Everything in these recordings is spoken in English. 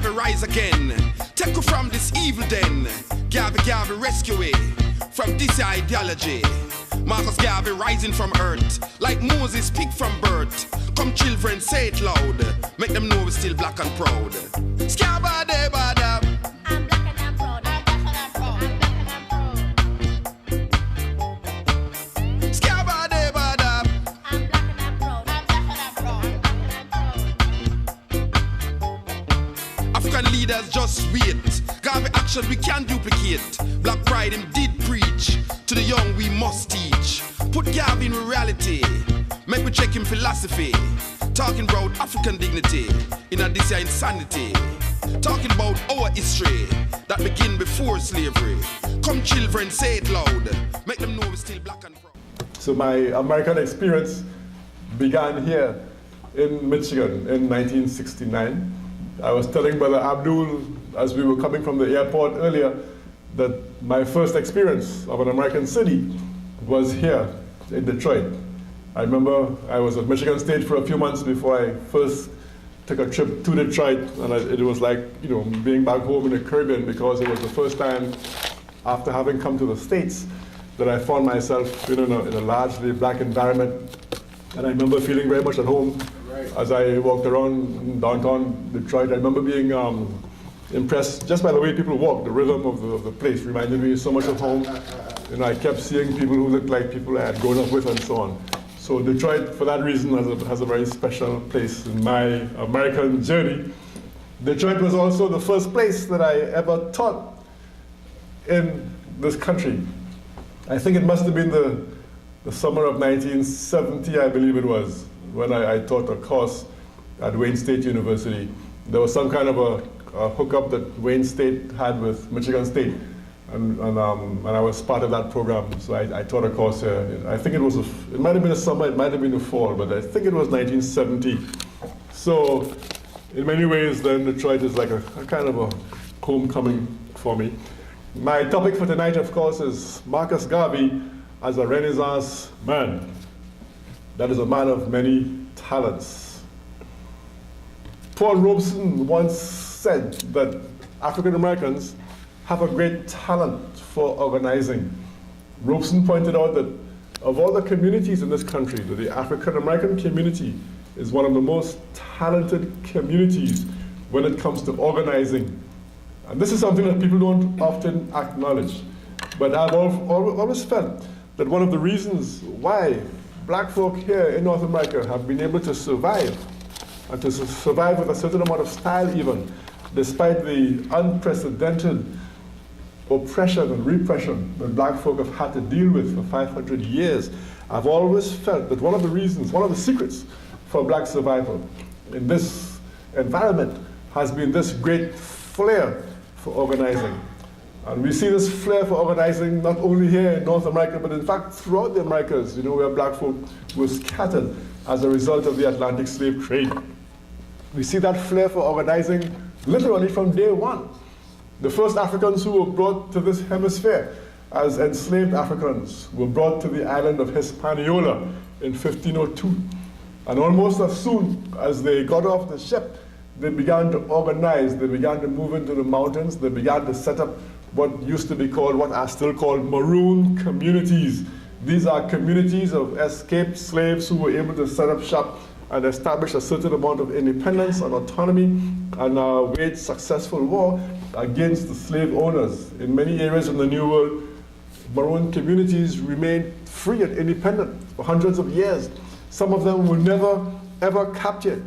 Garvey rise again. Take her from this evil den. Garvey rescue it from this ideology. Marcus Garvey rising from earth, like Moses picked from birth. Come children, say it loud, make them know we're still black and proud. Scabba-dabba-dab. I'm black and I'm proud, I'm black and I'm proud, I'm black and I'm proud. Scabba-dabba-dab. I'm black and I'm proud, I'm black and I'm proud, I'm black and I'm proud. African leaders just wait. Garvey action we can duplicate. Black pride him did preach. To the young we must teach. Put Garvey in reality. Make me check him philosophy. Talking about African dignity in a this insanity. Talking about our history that began before slavery. Come children, say it loud. Make them know we're still black and proud. So my American experience began here in Michigan in 1969. I was telling Brother Abdul as we were coming from the airport earlier that my first experience of an American city was here in Detroit. I remember I was at Michigan State for a few months before I first took a trip to Detroit, and it was like, you know, being back home in the Caribbean, because it was the first time after having come to the States that I found myself in a largely black environment. And I remember feeling very much at home as I walked around downtown Detroit. I remember being impressed just by the way people walk. The rhythm of the place reminded me so much of home. You know, I kept seeing people who looked like people I had grown up with and so on. So Detroit, for that reason, has a very special place in my American journey. Detroit was also the first place that I ever taught in this country. I think it must have been the summer of 1970, I believe it was, when I taught a course at Wayne State University. There was some kind of a hookup that Wayne State had with Michigan State, and I was part of that program. So I taught a course here. I think it might have been the summer, it might have been the fall, but I think it was 1970. So in many ways then Detroit is like a kind of a homecoming for me. My topic for tonight, of course, is Marcus Garvey as a Renaissance man. That is a man of many talents. Paul Robeson once said that African Americans have a great talent for organizing. Robeson pointed out that of all the communities in this country, that the African American community is one of the most talented communities when it comes to organizing. And this is something that people don't often acknowledge. But I've always felt that one of the reasons why black folk here in North America have been able to survive, and to survive with a certain amount of style even, despite the unprecedented oppression and repression that black folk have had to deal with for 500 years. I've always felt that one of the reasons, one of the secrets for black survival in this environment has been this great flair for organizing. And we see this flair for organizing not only here in North America, but in fact throughout the Americas, you know, where black folk were scattered as a result of the Atlantic slave trade. We see that flair for organizing literally from day one. The first Africans who were brought to this hemisphere as enslaved Africans were brought to the island of Hispaniola in 1502. And almost as soon as they got off the ship, they began to organize, they began to move into the mountains, they began to set up what used to be called, what are still called maroon communities. These are communities of escaped slaves who were able to set up shop and establish a certain amount of independence and autonomy and wage successful war against the slave owners. In many areas in the New World, maroon communities remained free and independent for hundreds of years. Some of them were never, ever captured.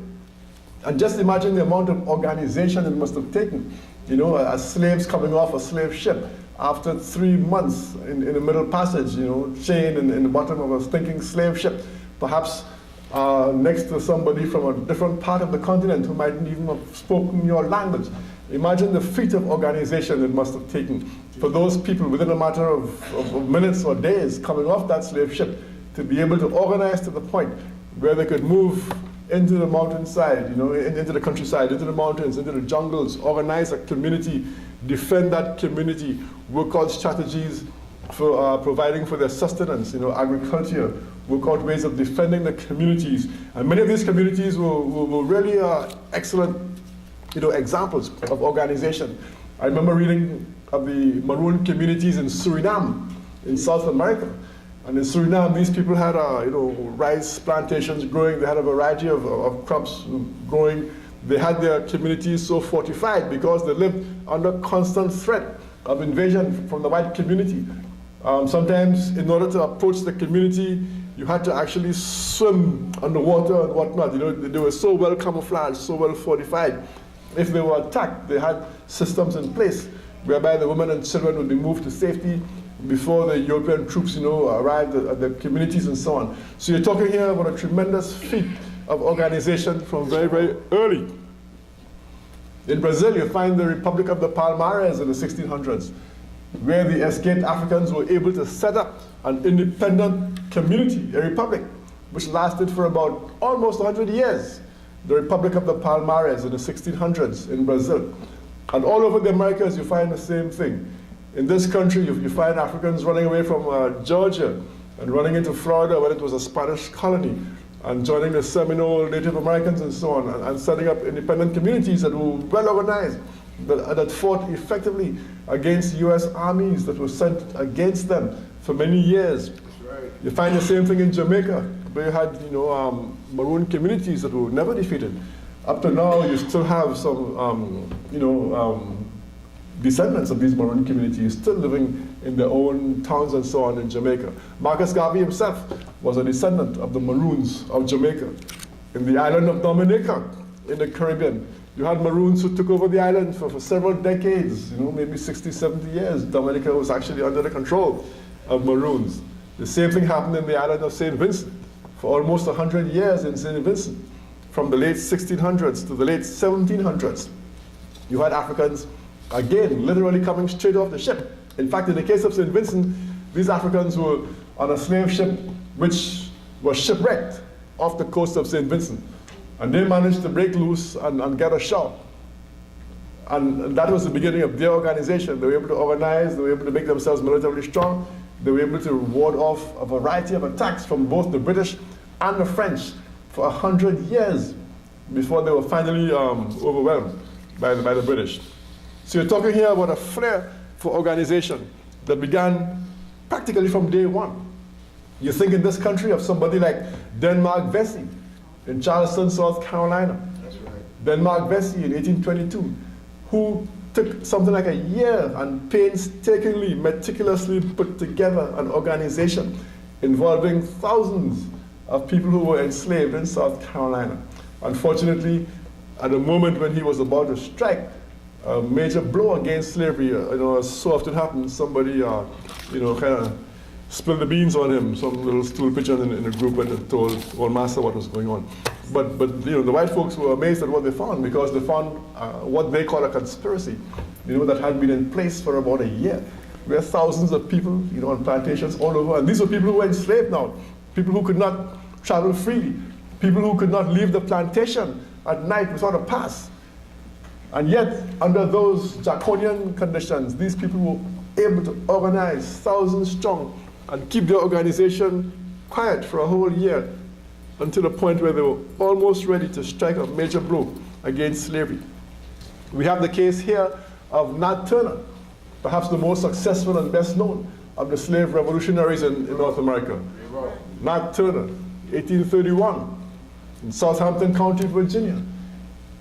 And just imagine the amount of organization it must have taken. You know, as slaves coming off a slave ship after 3 months in the Middle Passage, you know, chained in the bottom of a stinking slave ship, perhaps next to somebody from a different part of the continent who mightn't even have spoken your language. Imagine the feat of organization it must have taken for those people within a matter of minutes or days coming off that slave ship to be able to organize to the point where they could move into the mountainside, you know, into the countryside, into the mountains, into the jungles, organize a community, defend that community, work out strategies for providing for their sustenance, you know, agriculture, work out ways of defending the communities. And many of these communities were really excellent examples of organization. I remember reading of the Maroon communities in Suriname, in South America. And in Suriname, these people had, rice plantations growing. They had a variety of crops growing. They had their communities so fortified because they lived under constant threat of invasion from the white community. Sometimes, in order to approach the community, you had to actually swim underwater and whatnot. They were so well camouflaged, so well fortified. If they were attacked, they had systems in place whereby the women and children would be moved to safety before the European troops, arrived at the communities and so on. So you're talking here about a tremendous feat of organization from very, very early. In Brazil, you find the Republic of the Palmares in the 1600s, where the escaped Africans were able to set up an independent community, a republic, which lasted for about almost 100 years. The Republic of the Palmares in the 1600s in Brazil. And all over the Americas, you find the same thing. In this country, you find Africans running away from Georgia and running into Florida when it was a Spanish colony, and joining the Seminole Native Americans and so on, and setting up independent communities that were well organized, that fought effectively against US armies that were sent against them for many years. That's right. You find the same thing in Jamaica, where you had Maroon communities that were never defeated. Up to now, you still have some descendants of these Maroon communities still living in their own towns and so on in Jamaica. Marcus Garvey himself was a descendant of the Maroons of Jamaica. In the island of Dominica, in the Caribbean, you had Maroons who took over the island for several decades, maybe 60, 70 years. Dominica was actually under the control of Maroons. The same thing happened in the island of St. Vincent. For almost 100 years in St. Vincent, from the late 1600s to the late 1700s, you had Africans, again, literally coming straight off the ship. In fact, in the case of St. Vincent, these Africans were on a slave ship which was shipwrecked off the coast of St. Vincent. And they managed to break loose and get ashore. And that was the beginning of their organization. They were able to organize, they were able to make themselves militarily strong, they were able to ward off a variety of attacks from both the British and the French for 100 years before they were finally overwhelmed by the British. So you're talking here about a flair for organization that began practically from day one. You think in this country of somebody like Denmark Vesey in Charleston, South Carolina. That's right. Denmark Vesey in 1822, who took something like a year and painstakingly, meticulously put together an organization involving thousands of people who were enslaved in South Carolina. Unfortunately, at the moment when he was about to strike a major blow against slavery, as so often happens, somebody, kind of spilled the beans on him, some little stool pigeon in the group, and told old master what was going on. But the white folks were amazed at what they found, because they found what they call a conspiracy, that had been in place for about a year, where thousands of people, on plantations all over, and these were people who were enslaved now, people who could not travel freely, people who could not leave the plantation at night without a pass. And yet, under those draconian conditions, these people were able to organize thousands strong and keep their organization quiet for a whole year, until the point where they were almost ready to strike a major blow against slavery. We have the case here of Nat Turner, perhaps the most successful and best known of the slave revolutionaries in North America. Nat Turner, 1831, in Southampton County, Virginia.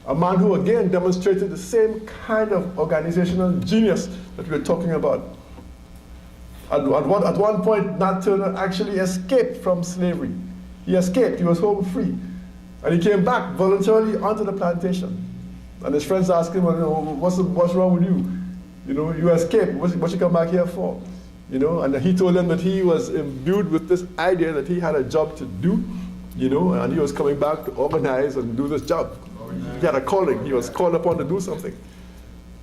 A man who again demonstrated the same kind of organizational genius that we're talking about. At one point, Nat Turner actually escaped from slavery. He escaped, he was home free. And he came back voluntarily onto the plantation. And his friends asked him, what's wrong with you? You escaped, what you come back here for? And he told them that he was imbued with this idea that he had a job to do, and he was coming back to organize and do this job. He had a calling, he was called upon to do something.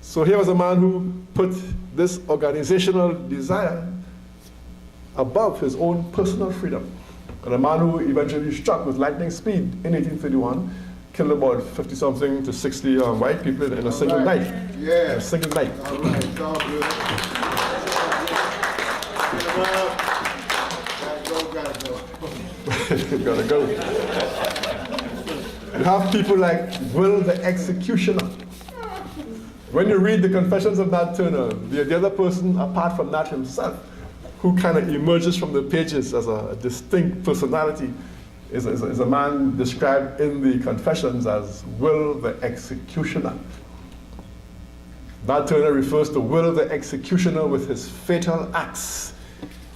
So here was a man who put this organizational desire above his own personal freedom. And a man who eventually struck with lightning speed in 1831, killed about 50-something to 60 white people in a single night. Yeah. In a single night. All right, it's all good. Gotta go. You have people like Will the Executioner, When you read the Confessions of Nat Turner, the other person, apart from Nat himself, who kind of emerges from the pages as a distinct personality, is a man described in the Confessions as Will the Executioner. Nat Turner refers to Will the Executioner with his fatal axe.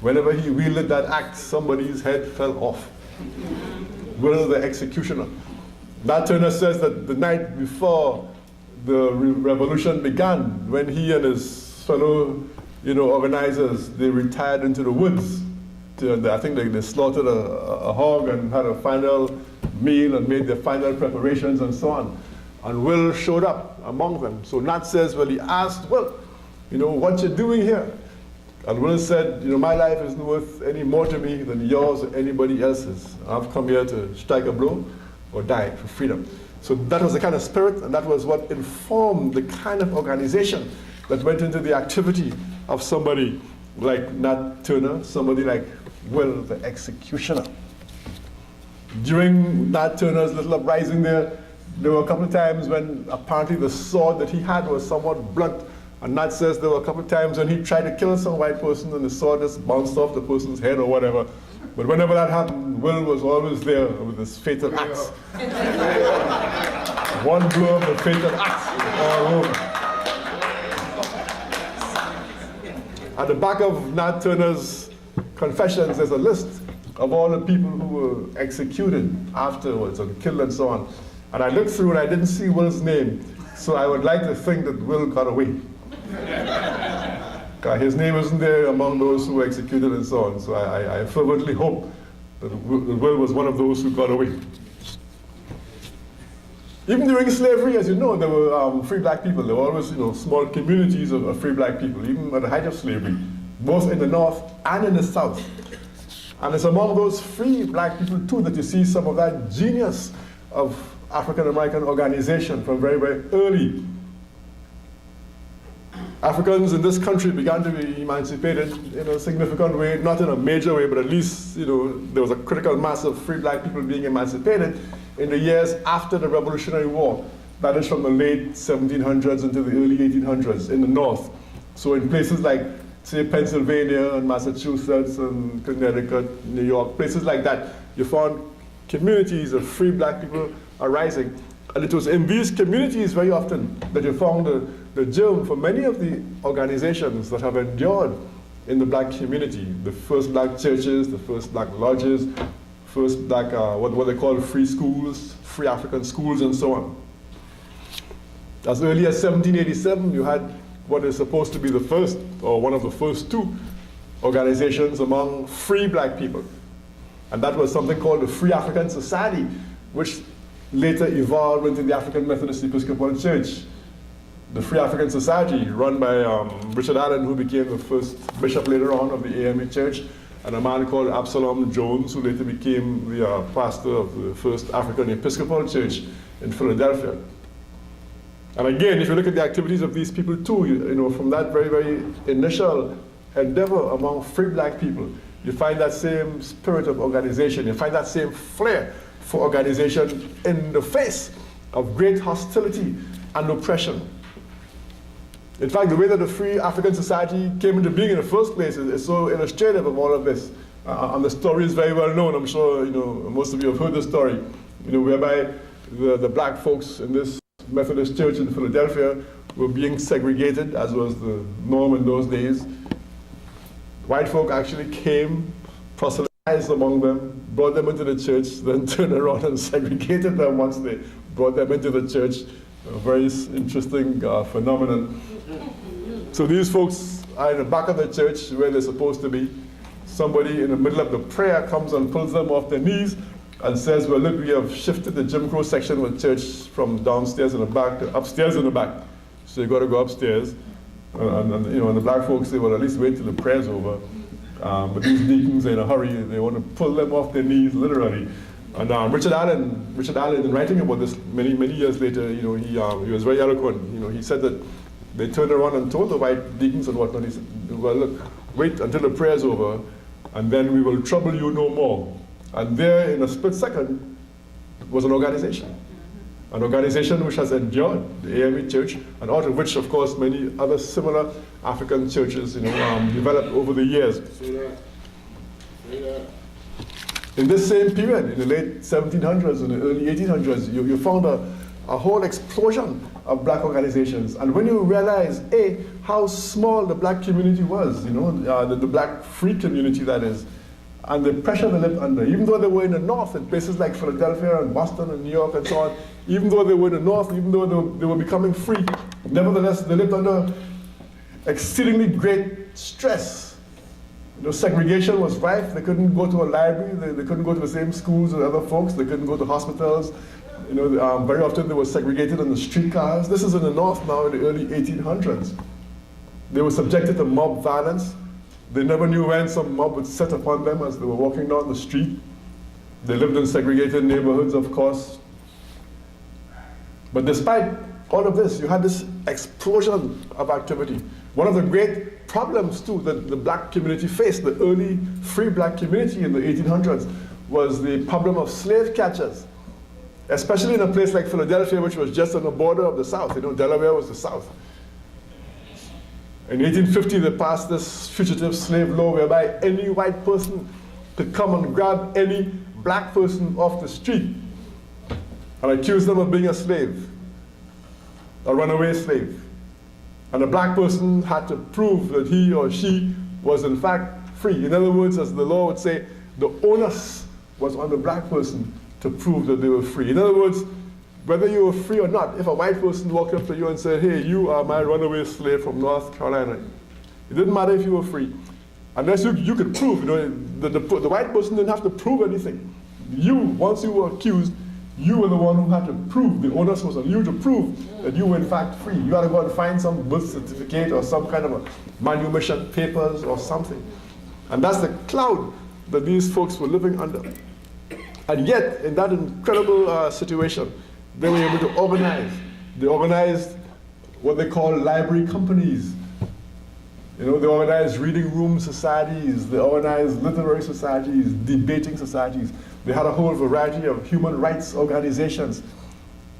Whenever he wielded that axe, somebody's head fell off. Will the Executioner. Nat Turner says that the night before the revolution began, when he and his fellow organizers, they retired into the woods. I think they slaughtered a hog and had a final meal and made their final preparations and so on. And Will showed up among them. So Nat says, well, he asked, well, what you doing here? And Will said, my life isn't worth any more to me than yours or anybody else's. I've come here to strike a blow or die for freedom. So that was the kind of spirit, and that was what informed the kind of organization that went into the activity of somebody like Nat Turner, somebody like Will the Executioner. During Nat Turner's little uprising there were a couple of times when apparently the sword that he had was somewhat blunt. And Nat says there were a couple of times when he tried to kill some white person and the sword just bounced off the person's head or whatever. But whenever that happened, Will was always there with his fatal axe. One blow of the fatal axe all over. At the back of Nat Turner's Confessions, there's a list of all the people who were executed afterwards and killed and so on. And I looked through and I didn't see Will's name. So I would like to think that Will got away. His name isn't there among those who were executed and so on. So I fervently hope that Will was one of those who got away. Even during slavery, as you know, there were free black people. There were always small communities of free black people, even at the height of slavery, both in the North and in the South. And it's among those free black people, too, that you see some of that genius of African-American organization from very, very early. Africans in this country began to be emancipated in a significant way, not in a major way, but at least there was a critical mass of free black people being emancipated in the years after the Revolutionary War. That is from the late 1700s into the early 1800s in the North. So in places like, say, Pennsylvania and Massachusetts and Connecticut, New York, places like that, you found communities of free black people arising. And it was in these communities very often that you found the germ for many of the organizations that have endured in the black community. The first black churches, the first black lodges, first black, what they call free schools, free African schools and so on. As early as 1787, you had what is supposed to be the first, or one of the first two organizations among free black people. And that was something called the Free African Society, which later evolved into the African Methodist Episcopal Church. The Free African Society, run by Richard Allen, who became the first bishop later on of the AME Church, and a man called Absalom Jones, who later became the pastor of the first African Episcopal Church in Philadelphia. And again, if you look at the activities of these people too, from that very, very initial endeavor among free black people, you find that same spirit of organization, you find that same flair for organization in the face of great hostility and oppression. In fact, the way that the Free African Society came into being in the first place is so illustrative of all of this. And the story is very well known. I'm sure most of you have heard the story, whereby the black folks in this Methodist church in Philadelphia were being segregated, as was the norm in those days. White folk actually came, proselytized among them, brought them into the church, then turned around and segregated them once they brought them into the church. A very interesting phenomenon. So these folks are in the back of the church where they're supposed to be. Somebody in the middle of the prayer comes and pulls them off their knees and says, well, look, we have shifted the Jim Crow section of the church from downstairs in the back to upstairs in the back. So you got to go upstairs. And the black folks say, well, at least wait till the prayer's over. But these deacons are in a hurry. They want to pull them off their knees, literally. And Richard Allen, in writing about this many, many years later, he was very eloquent. He said that they turned around and told the white deacons and whatnot, he said, well, look, wait until the prayer's over, and then we will trouble you no more. And there, in a split second, was an organization. an organization which has endured, the AME Church, and out of which, of course, many other similar African churches, developed over the years. In this same period, in the late 1700s and the early 1800s, you found a whole explosion of black organizations. And when you realize, A, how small the black community was, the black free community that is, and the pressure they lived under, even though they were in the north, in places like Philadelphia and Boston and New York and so on, even though they were in the north, even though they were becoming free, nevertheless, they lived under exceedingly great stress. Segregation was rife. They couldn't go to a library. They couldn't go to the same schools as other folks. They couldn't go to hospitals. Very often they were segregated on the streetcars. This is in the north now in the early 1800s. They were subjected to mob violence. They never knew when some mob would set upon them as they were walking down the street. They lived in segregated neighborhoods, of course. But despite all of this, you had this explosion of activity. One of the great problems, too, that the black community faced, the early free black community in the 1800s, was the problem of slave catchers, especially in a place like Philadelphia, which was just on the border of the South. Delaware was the South. In 1850, they passed this fugitive slave law whereby any white person could come and grab any black person off the street and accuse them of being a slave, a runaway slave. And the black person had to prove that he or she was in fact free. In other words, as the law would say, the onus was on the black person to prove that they were free. In other words, whether you were free or not, if a white person walked up to you and said, hey, you are my runaway slave from North Carolina, it didn't matter if you were free. Unless you could prove, the white person didn't have to prove anything. Once you were accused, you were the one who had to prove, the onus was on you to prove that you were in fact free. You had to go and find some birth certificate or some kind of a manumission papers or something. And that's the cloud that these folks were living under. And yet, in that incredible situation, they were able to organize. They organized what they call library companies. They organized reading room societies. They organized literary societies, debating societies. They had a whole variety of human rights organizations.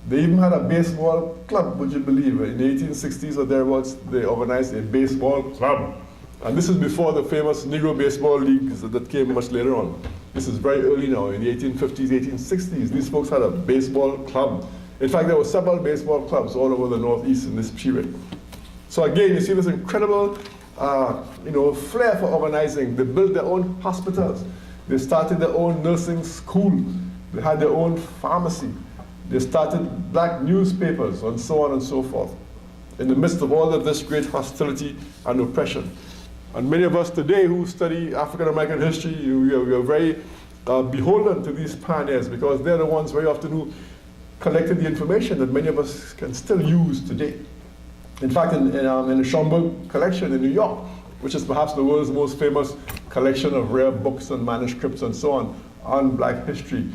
They even had a baseball club, would you believe? In the 1860s or thereabouts, they organized a baseball club. And this is before the famous Negro baseball leagues that came much later on. This is very early now, in the 1850s, 1860s. These folks had a baseball club. In fact, there were several baseball clubs all over the Northeast in this period. So again, you see this incredible flair for organizing. They built their own hospitals. They started their own nursing school. They had their own pharmacy. They started black newspapers and so on and so forth. In the midst of all of this great hostility and oppression. And many of us today who study African American history, we are very beholden to these pioneers because they're the ones very often who collected the information that many of us can still use today. In fact, in the Schomburg collection in New York, which is perhaps the world's most famous collection of rare books and manuscripts and so on black history,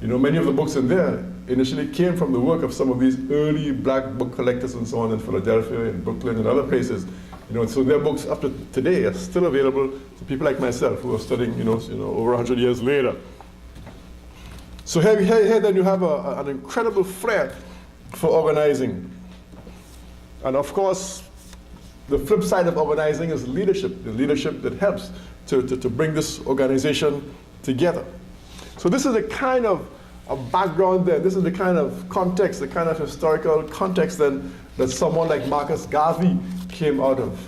many of the books in there initially came from the work of some of these early black book collectors and so on in Philadelphia, in Brooklyn, and other places. So their books up to today are still available to people like myself who are studying, over 100 years later. So here then you have an incredible flair for organizing. And of course, the flip side of organizing is leadership, the leadership that helps to bring this organization together. So this is the kind of background there. This is the kind of context, the kind of historical context then that someone like Marcus Garvey came out of.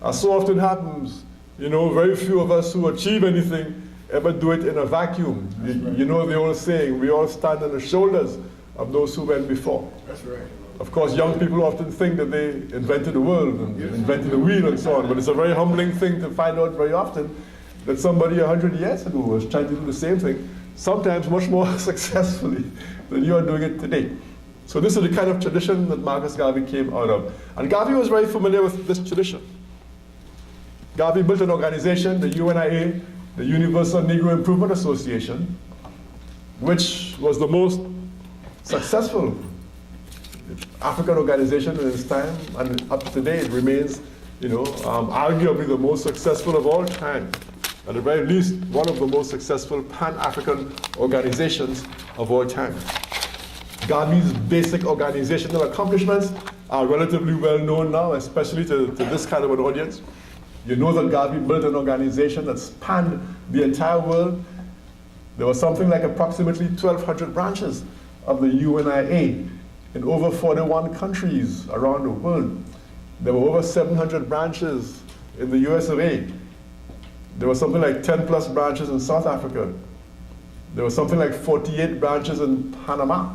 As so often happens, very few of us who achieve anything ever do it in a vacuum. Right. The old saying, we all stand on the shoulders of those who went before. That's right. Of course, young people often think that they invented the world and invented the wheel and so on, but it's a very humbling thing to find out very often that somebody 100 years ago was trying to do the same thing, sometimes much more successfully than you are doing it today. So this is the kind of tradition that Marcus Garvey came out of. And Garvey was very familiar with this tradition. Garvey built an organization, the UNIA, the Universal Negro Improvement Association, which was the most successful African organization in its time, and up to today it remains, arguably the most successful of all time. At the very least, one of the most successful Pan-African organizations of all time. Garvey's basic organizational accomplishments are relatively well known now, especially to this kind of an audience. You know that Garvey built an organization that spanned the entire world. There was something like approximately 1,200 branches of the UNIA in over 41 countries around the world. There were over 700 branches in the US of A. There was something like 10 plus branches in South Africa. There was something like 48 branches in Panama.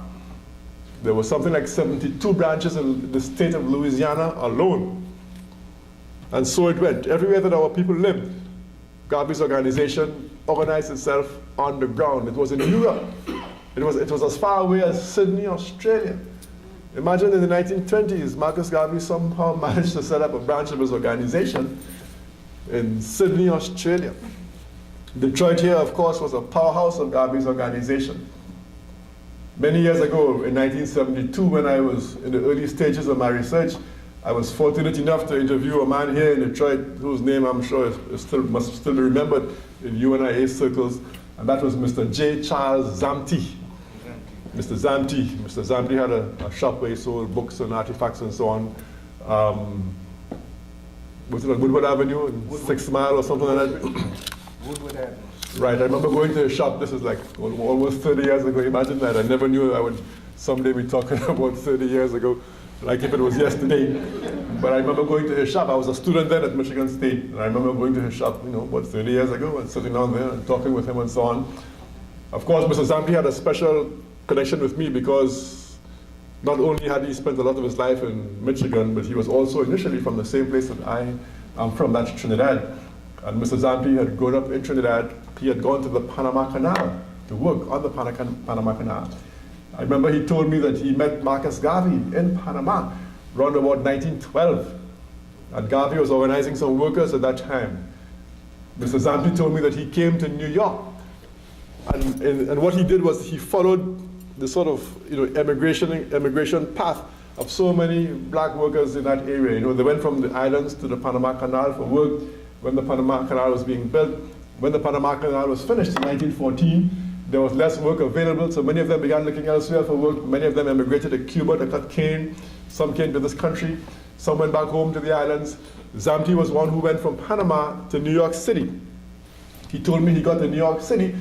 There was something like 72 branches in the state of Louisiana alone. And so it went. Everywhere that our people lived, Garvey's organization organized itself on the ground. It was in Europe. It was as far away as Sydney, Australia. Imagine in the 1920s, Marcus Garvey somehow managed to set up a branch of his organization in Sydney, Australia. Detroit here, of course, was a powerhouse of Garvey's organization. Many years ago, in 1972, when I was in the early stages of my research, I was fortunate enough to interview a man here in Detroit whose name I'm sure must still be remembered in UNIA circles, and that was Mr. J. Charles Zamti. Mr. Zamti. Mr. Zamti had a shop where he sold books and artifacts and so on. Was it on Woodward Avenue, in 6 Mile or something like that? Woodward Avenue. Right, I remember going to a shop, this is like almost 30 years ago. Imagine that, I never knew I would someday be talking about 30 years ago, like if it was yesterday. But I remember going to his shop. I was a student then at Michigan State, and I remember going to his shop, about 30 years ago, and sitting down there and talking with him and so on. Of course, Mr. Zampi had a special connection with me because not only had he spent a lot of his life in Michigan, but he was also initially from the same place that I am from, that's Trinidad. And Mr. Zampi had grown up in Trinidad. He had gone to the Panama Canal to work on the Panama Canal. I remember he told me that he met Marcus Garvey in Panama around about 1912. And Garvey was organizing some workers at that time. Mr. Zampi told me that he came to New York. And what he did was he followed the sort of immigration path of so many black workers in that area. They went from the islands to the Panama Canal for work when the Panama Canal was being built. When the Panama Canal was finished in 1914, there was less work available, so many of them began looking elsewhere for work. Many of them emigrated to Cuba to cut cane. Some came to this country. Some went back home to the islands. Zamti was one who went from Panama to New York City. He told me he got to New York City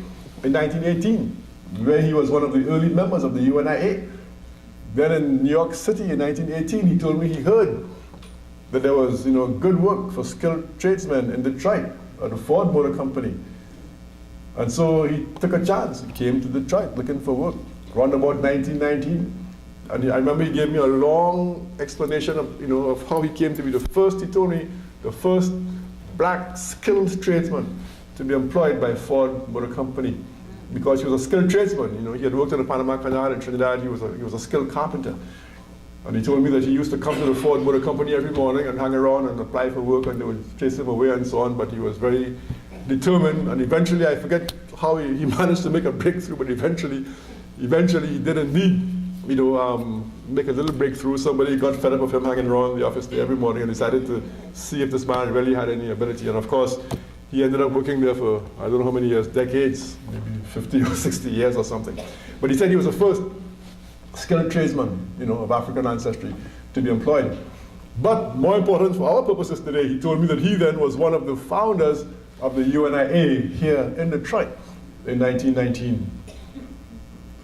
in 1918, where he was one of the early members of the UNIA. Then in New York City in 1918, he told me he heard that there was good work for skilled tradesmen in Detroit at the Ford Motor Company. And so he took a chance. He came to Detroit looking for work around about 1919. And I remember he gave me a long explanation of how he came to be the first, he told me, the first black skilled tradesman to be employed by Ford Motor Company, because he was a skilled tradesman. He had worked on the Panama Canal in Trinidad. He was a skilled carpenter. And he told me that he used to come to the Ford Motor Company every morning and hang around and apply for work, and they would chase him away and so on, but he was very determined, and eventually, I forget how he managed to make a breakthrough, but eventually he did indeed, make a little breakthrough. Somebody got fed up of him hanging around the office there every morning and decided to see if this man really had any ability. And of course, he ended up working there for, I don't know how many years, decades, maybe 50 or 60 years or something. But he said he was the first skilled tradesman, of African ancestry to be employed. But more important for our purposes today, he told me that he then was one of the founders of the UNIA here in Detroit in 1919.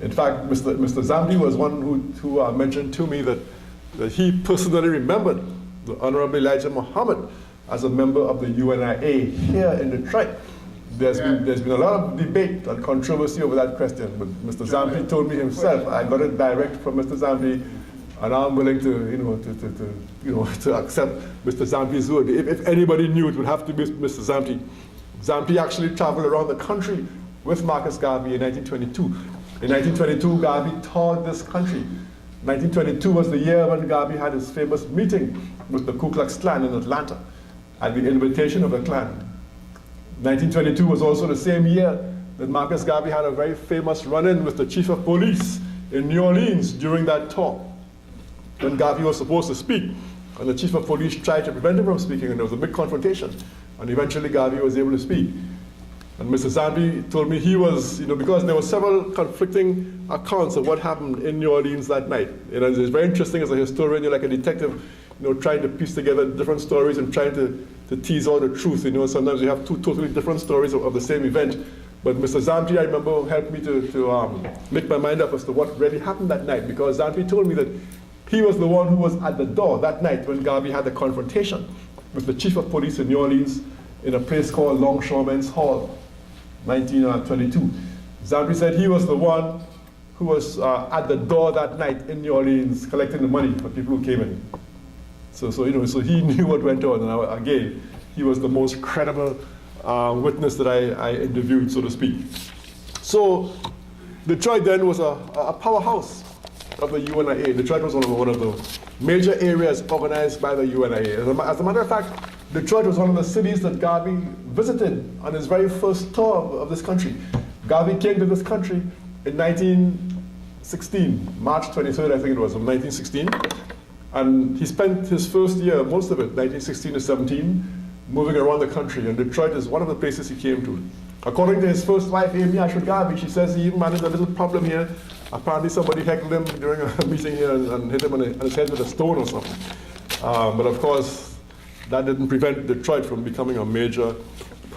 In fact, Mr. Zambi was one who mentioned to me that he personally remembered the Honorable Elijah Muhammad as a member of the UNIA here in Detroit. There's been a lot of debate and controversy over that question, but Mr. Zambi told me himself. I got it direct from Mr. Zambi, and I'm willing to accept Mr. Zambi's word. If anybody knew, it would have to be Mr. Zambi. Zambi actually traveled around the country with Marcus Garvey in 1922. In 1922, Garvey toured this country. 1922 was the year when Garvey had his famous meeting with the Ku Klux Klan in Atlanta at the invitation of the Klan. 1922 was also the same year that Marcus Garvey had a very famous run-in with the chief of police in New Orleans during that talk, when Garvey was supposed to speak, and the chief of police tried to prevent him from speaking, and there was a big confrontation, and eventually Garvey was able to speak. And Mr. Zambi told me he was, because there were several conflicting accounts of what happened in New Orleans that night. It's very interesting as a historian, you're like a detective, trying to piece together different stories and trying to tease out the truth. Sometimes you have two totally different stories of the same event. But Mr. Zambi, I remember, helped me to make my mind up as to what really happened that night, because Zambi told me that he was the one who was at the door that night when Garvey had the confrontation with the chief of police in New Orleans in a place called Longshoremen's Hall, 1922. Zambi said he was the one who was at the door that night in New Orleans collecting the money for people who came in. So he knew what went on, and again, he was the most credible witness that I interviewed, so to speak. So Detroit then was a powerhouse of the UNIA. Detroit was one of the major areas organized by the UNIA. As a matter of fact, Detroit was one of the cities that Garvey visited on his very first tour of this country. Garvey came to this country in 1916, March 23rd, I think it was, of 1916. And he spent his first year, most of it, 1916 to 17, moving around the country. And Detroit is one of the places he came to. According to his first wife, Amy Ashwood Garvey, she says he even managed a little problem here. Apparently somebody heckled him during a meeting here and hit him on his head with a stone or something. But of course, that didn't prevent Detroit from becoming a major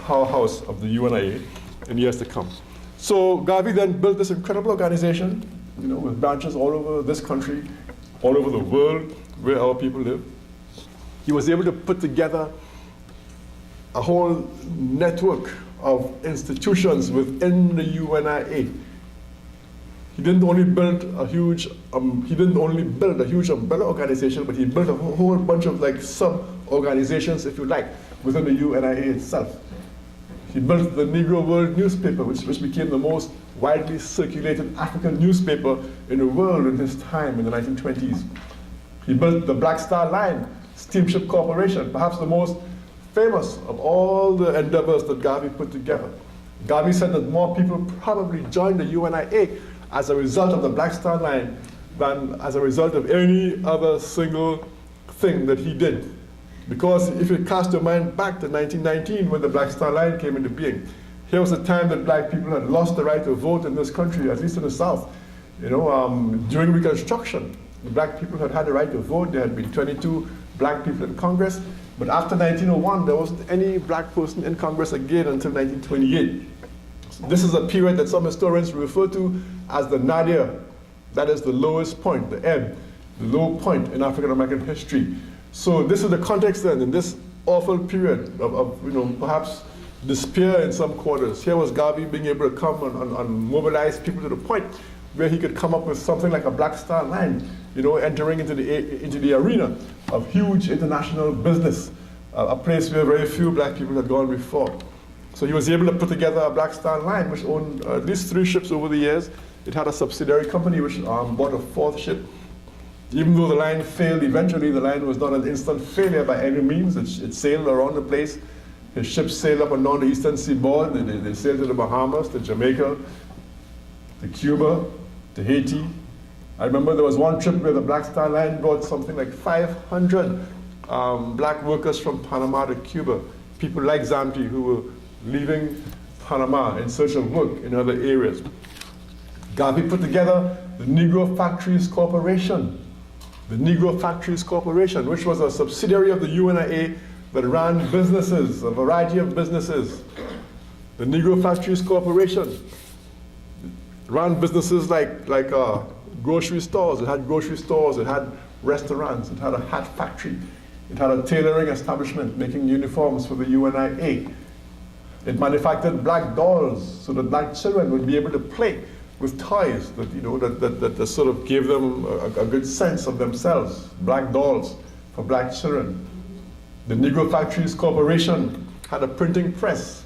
powerhouse of the UNIA in years to come. So Garvey then built this incredible organization, with branches all over this country, all over the world where our people live. He was able to put together a whole network of institutions within the UNIA. He didn't only build a huge umbrella organization, but he built a whole bunch of sub-organizations, if you like, within the UNIA itself. He built the Negro World newspaper, which became the most widely circulated African newspaper in the world in his time in the 1920s. He built the Black Star Line Steamship Corporation, perhaps the most famous of all the endeavors that Garvey put together. Garvey said that more people probably joined the UNIA as a result of the Black Star Line than as a result of any other single thing that he did. Because if you cast your mind back to 1919 when the Black Star Line came into being, here was the time that black people had lost the right to vote in this country, at least in the South. During Reconstruction, the black people had the right to vote. There had been 22 black people in Congress. But after 1901, there wasn't any black person in Congress again until 1928. So this is a period that some historians refer to as the nadir. That is the lowest point, the ebb, the low point in African American history. So this is the context then, in this awful period of perhaps despair in some quarters. Here was Garvey being able to come and mobilize people to the point where he could come up with something like a Black Star Line, entering into the arena of huge international business, a place where very few black people had gone before. So he was able to put together a Black Star Line, which owned at least 3 ships over the years. It had a subsidiary company which bought a 4th ship. Even though the line failed eventually, the line was not an instant failure by any means. It sailed around the place. His ships sailed up and down the eastern seaboard. They sailed to the Bahamas, to Jamaica, to Cuba, to Haiti. I remember there was one trip where the Black Star Line brought something like 500 black workers from Panama to Cuba. People like Zambi who were leaving Panama in search of work in other areas. Garvey put together the Negro Factories Corporation. The Negro Factories Corporation, which was a subsidiary of the UNIA that ran businesses, a variety of businesses. The Negro Factories Corporation ran businesses like grocery stores. It had grocery stores, it had restaurants, it had a hat factory, it had a tailoring establishment making uniforms for the UNIA. It manufactured black dolls so that black children would be able to play with toys that sort of gave them a good sense of themselves, black dolls for black children. The Negro Factories Corporation had a printing press.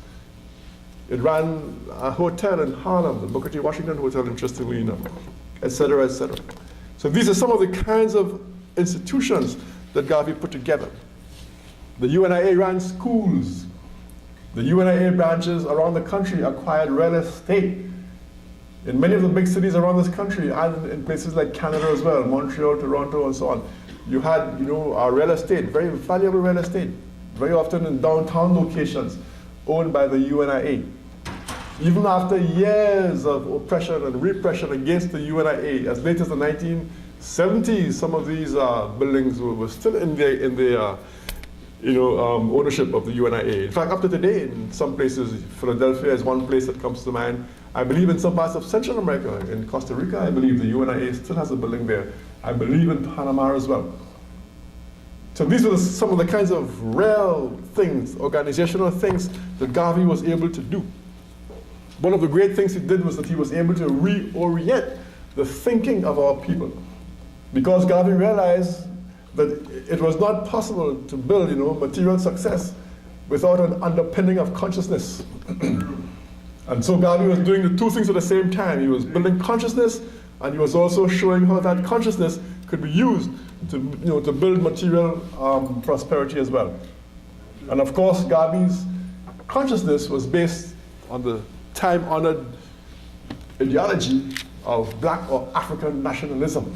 It ran a hotel in Harlem, the Booker T. Washington Hotel, interestingly enough, et cetera, et cetera. So these are some of the kinds of institutions that Garvey put together. The UNIA ran schools. The UNIA branches around the country acquired real estate. In many of the big cities around this country, and in places like Canada as well, Montreal, Toronto, and so on, you had our real estate, very valuable real estate, very often in downtown locations, owned by the UNIA. Even after years of oppression and repression against the UNIA, as late as the 1970s, some of these buildings were still in the ownership of the UNIA. In fact, up to today, in some places, Philadelphia is one place that comes to mind. I believe in some parts of Central America, in Costa Rica, I believe the UNIA still has a building there. I believe in Panama as well. So these are some of the kinds of real things, organizational things that Garvey was able to do. One of the great things he did was that he was able to reorient the thinking of our people. Because Garvey realized that it was not possible to build, material success without an underpinning of consciousness. And so Garvey was doing the two things at the same time. He was building consciousness, and he was also showing how that consciousness could be used to build material prosperity as well. And of course, Garvey's consciousness was based on the time-honored ideology of black or African nationalism.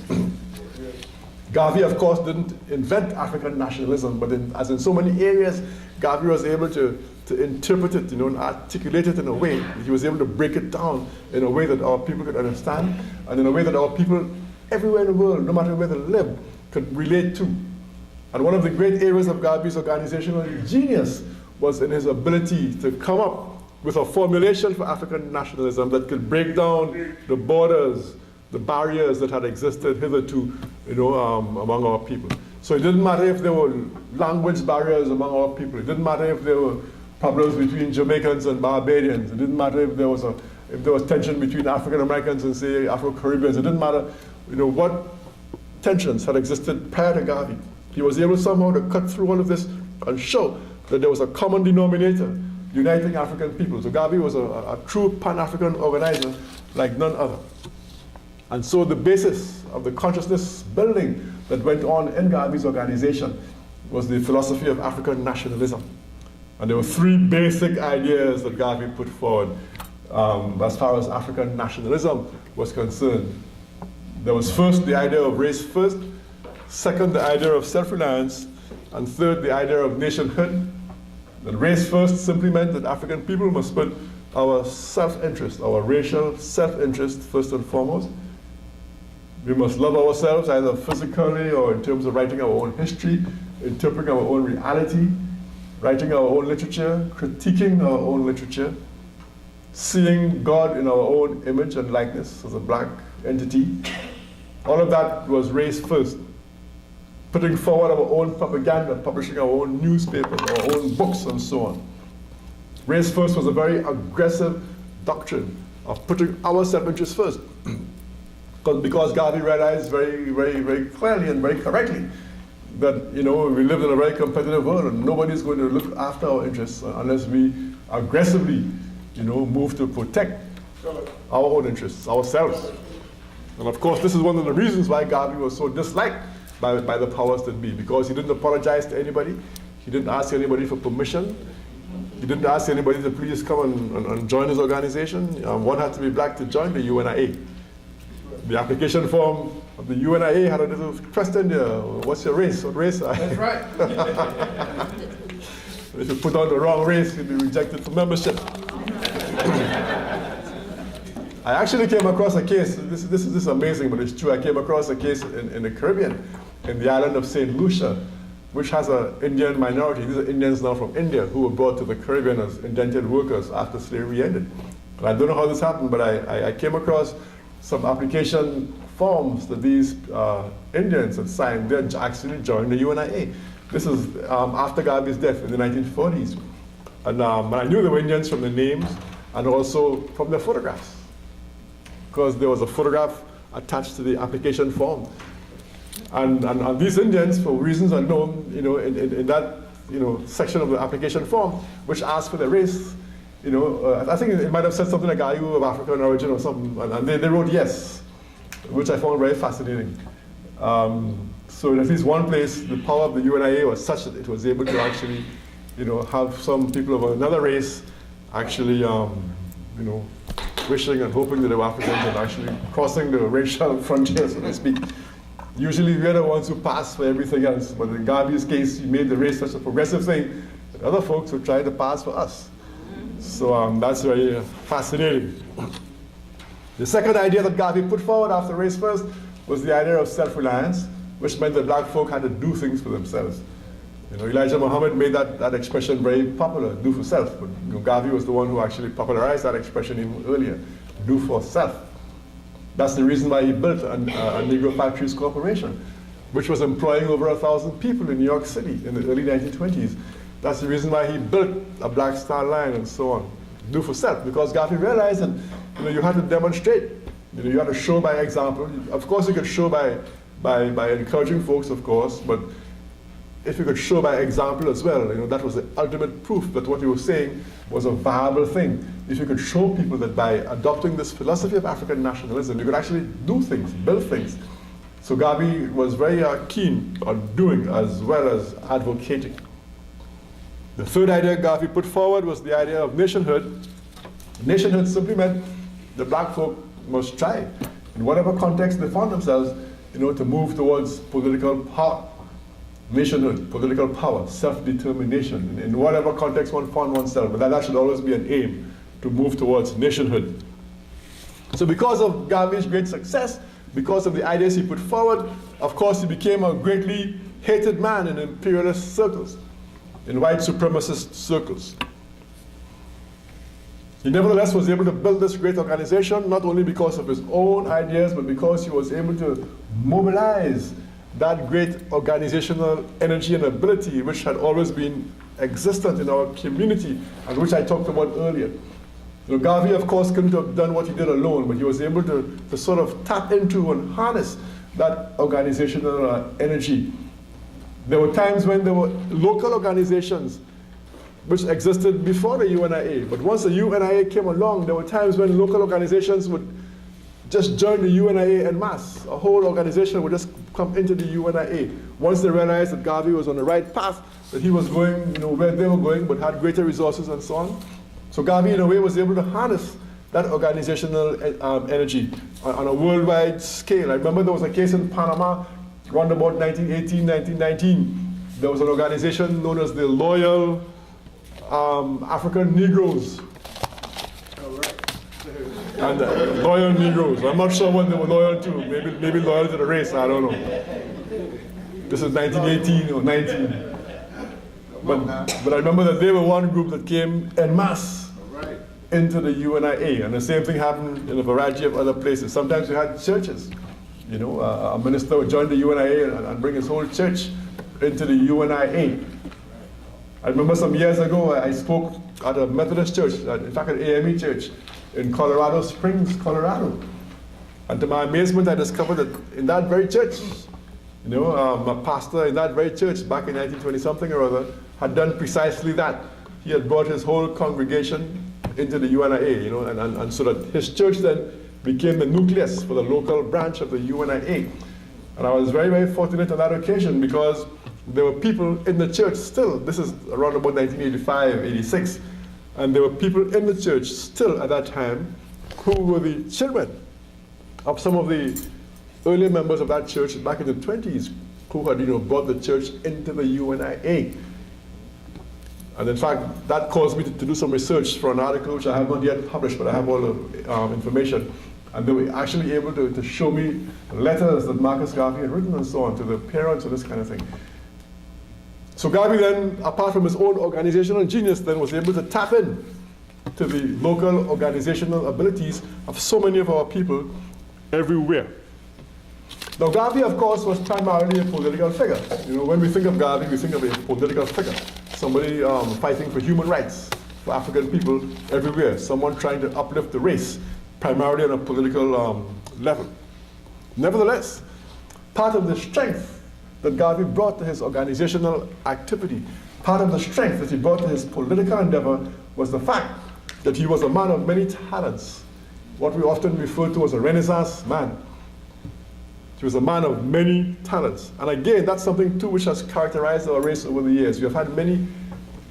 Garvey, of course, didn't invent African nationalism, but as in so many areas, Garvey was able to interpret it, and articulate it in a way. He was able to break it down in a way that our people could understand, and in a way that our people everywhere in the world, no matter where they live, could relate to. And one of the great areas of Garvey's organizational genius was in his ability to come up with a formulation for African nationalism that could break down the borders, the barriers that had existed hitherto, among our people. So it didn't matter if there were language barriers among our people. It didn't matter if there were problems between Jamaicans and Barbadians. It didn't matter if there was tension between African Americans and, say, Afro-Caribbeans. It didn't matter, what tensions had existed prior to Garvey. He was able somehow to cut through all of this and show that there was a common denominator uniting African people. So Garvey was a true Pan-African organizer like none other. And so the basis of the consciousness building that went on in Garvey's organization was the philosophy of African nationalism. And there were three basic ideas that Garvey put forward as far as African nationalism was concerned. There was first the idea of race first, second the idea of self-reliance, and third the idea of nationhood. And race first simply meant that African people must put our self-interest, our racial self-interest first and foremost. We must love ourselves either physically or in terms of writing our own history, interpreting our own reality, writing our own literature, critiquing our own literature, seeing God in our own image and likeness as a black entity. All of that was race first. Putting forward our own propaganda, publishing our own newspapers, our own books, and so on. Race first was a very aggressive doctrine of putting our self-interest first. Because Garvey realized very, very, very clearly and very correctly that we live in a very competitive world and nobody's going to look after our interests unless we aggressively move to protect our own interests, ourselves. And of course, this is one of the reasons why Garvey was so disliked by the powers that be, because he didn't apologize to anybody, he didn't ask anybody for permission, he didn't ask anybody to please come and join his organization. One had to be black to join the UNIA. The application form of the UNIA had a little question there. What's your race? What race are you? That's right. If you put on the wrong race, you'd be rejected for membership. I actually came across a case, this is amazing, but it's true. I came across a case in the Caribbean, in the island of St. Lucia, which has an Indian minority. These are Indians now from India who were brought to the Caribbean as indentured workers after slavery ended. And I don't know how this happened, but I came across some application forms that these Indians had signed. They actually joined the UNIA. This is after Garvey's death in the 1940s. And I knew they were Indians from the names and also from their photographs, because there was a photograph attached to the application form. And these Indians, for reasons unknown, in that section of the application form, which asked for their race, I think it might have said something like, are you of African origin or something, and they wrote yes, which I found very fascinating. So in at least one place, the power of the UNIA was such that it was able to actually, have some people of another race actually, wishing and hoping that they were Africans and actually crossing the racial frontier, so to speak. Usually we're the ones who pass for everything else, but in Garvey's case, he made the race such a progressive thing that other folks were trying to pass for us. So that's very fascinating. The second idea that Garvey put forward after race first was the idea of self-reliance, which meant that black folk had to do things for themselves. You know, Elijah Muhammad made that expression very popular, do for self. But you know, Garvey was the one who actually popularized that expression even earlier, do for self. That's the reason why he built a Negro Factories Corporation, which was employing over 1,000 people in New York City in the early 1920s. That's the reason why he built a Black Star Line and so on. Do for self, because Garvey realized that you had to demonstrate. You had to show by example. Of course, you could show by encouraging folks, of course, but if you could show by example as well, that was the ultimate proof that what you were saying was a viable thing. If you could show people that by adopting this philosophy of African nationalism, you could actually do things, build things. So Garvey was very keen on doing as well as advocating. The third idea Garvey put forward was the idea of nationhood. Nationhood simply meant the black folk must try, in whatever context they found themselves, to move towards political power. Nationhood, political power, self-determination, in whatever context one found oneself, but that should always be an aim, to move towards nationhood. So because of Garvey's great success, because of the ideas he put forward, of course he became a greatly hated man in imperialist circles, in white supremacist circles. He nevertheless was able to build this great organization, not only because of his own ideas, but because he was able to mobilize that great organizational energy and ability which had always been existent in our community and which I talked about earlier. Garvey, of course, couldn't have done what he did alone, but he was able to sort of tap into and harness that organizational energy. There were times when there were local organizations which existed before the UNIA, but once the UNIA came along, there were times when local organizations would just join the UNIA en masse. A whole organization would just come into the UNIA. Once they realized that Garvey was on the right path, that he was going where they were going, but had greater resources and so on. So Garvey, in a way, was able to harness that organizational energy on a worldwide scale. I remember there was a case in Panama around about 1918, 1919. There was an organization known as the Loyal African Negroes. And loyal Negroes. I'm not sure what they were loyal to. Maybe loyal to the race, I don't know. This is 1918 or 19. But I remember that they were one group that came en masse into the UNIA. And the same thing happened in a variety of other places. Sometimes you had churches. A minister would join the UNIA and bring his whole church into the UNIA. I remember some years ago, I spoke at a Methodist church, in fact an AME church, in Colorado Springs, Colorado. And to my amazement, I discovered that in that very church, a pastor in that very church back in 1920-something or other had done precisely that. He had brought his whole congregation into the UNIA, and so that his church then became the nucleus for the local branch of the UNIA. And I was very, very fortunate on that occasion because there were people in the church still, this is around about 1985, 86, and there were people in the church still at that time who were the children of some of the early members of that church back in the 20s who had brought the church into the UNIA. And in fact, that caused me to do some research for an article which I have not yet published, but I have all the information. And they were actually able to show me letters that Marcus Garvey had written and so on to the parents and this kind of thing. So Garvey then, apart from his own organizational genius, then was able to tap in to the local organizational abilities of so many of our people everywhere. Now Garvey, of course, was primarily a political figure. When we think of Garvey, we think of a political figure. Somebody fighting for human rights for African people everywhere. Someone trying to uplift the race, primarily on a political level. Nevertheless, part of the strength that Garvey brought to his organizational activity, part of the strength that he brought to his political endeavor was the fact that he was a man of many talents, what we often refer to as a Renaissance man. He was a man of many talents. And again, that's something too which has characterized our race over the years. We have had many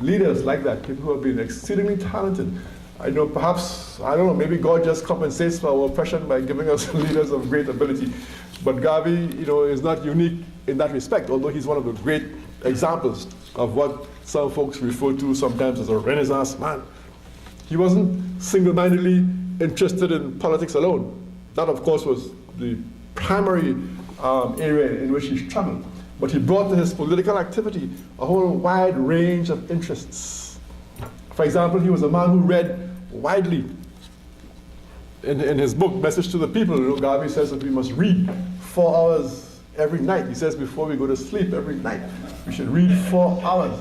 leaders like that, people who have been exceedingly talented. Perhaps, I don't know, maybe God just compensates for our oppression by giving us leaders of great ability. But Garvey, is not unique in that respect, although he's one of the great examples of what some folks refer to sometimes as a Renaissance man. He wasn't single-mindedly interested in politics alone. That, of course, was the primary area in which he struggled. But he brought to his political activity a whole wide range of interests. For example, he was a man who read widely. In his book, Message to the People, Garvey says that we must read 4 hours every night. He says before we go to sleep every night, we should read 4 hours.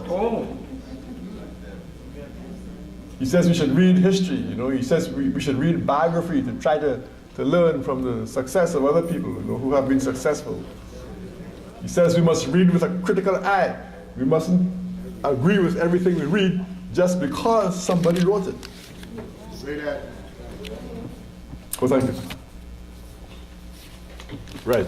He says we should read history. He says we should read biography to try to learn from the success of other people who have been successful. He says we must read with a critical eye. We mustn't agree with everything we read just because somebody wrote it. Say that. Oh, thank you. Right.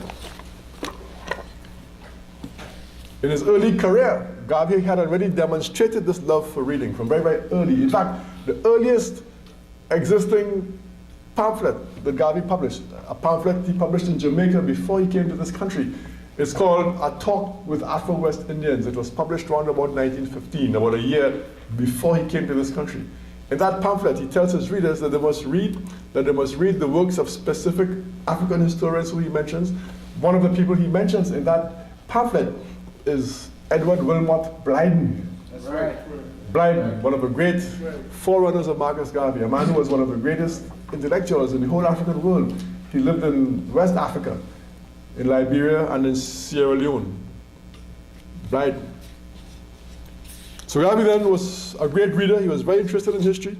In his early career, Garvey had already demonstrated this love for reading from very, very early. In fact, the earliest existing pamphlet that Garvey published, a pamphlet he published in Jamaica before he came to this country, is called A Talk with Afro-West Indians. It was published around about 1915, about a year before he came to this country. In that pamphlet, he tells his readers that they must read the works of specific African historians who he mentions. One of the people he mentions in that pamphlet is Edward Wilmot Blyden. That's right. Blyden, one of the great forerunners of Marcus Garvey, a man who was one of the greatest intellectuals in the whole African world. He lived in West Africa, in Liberia and in Sierra Leone. Blyden. So Garvey then was a great reader. He was very interested in history.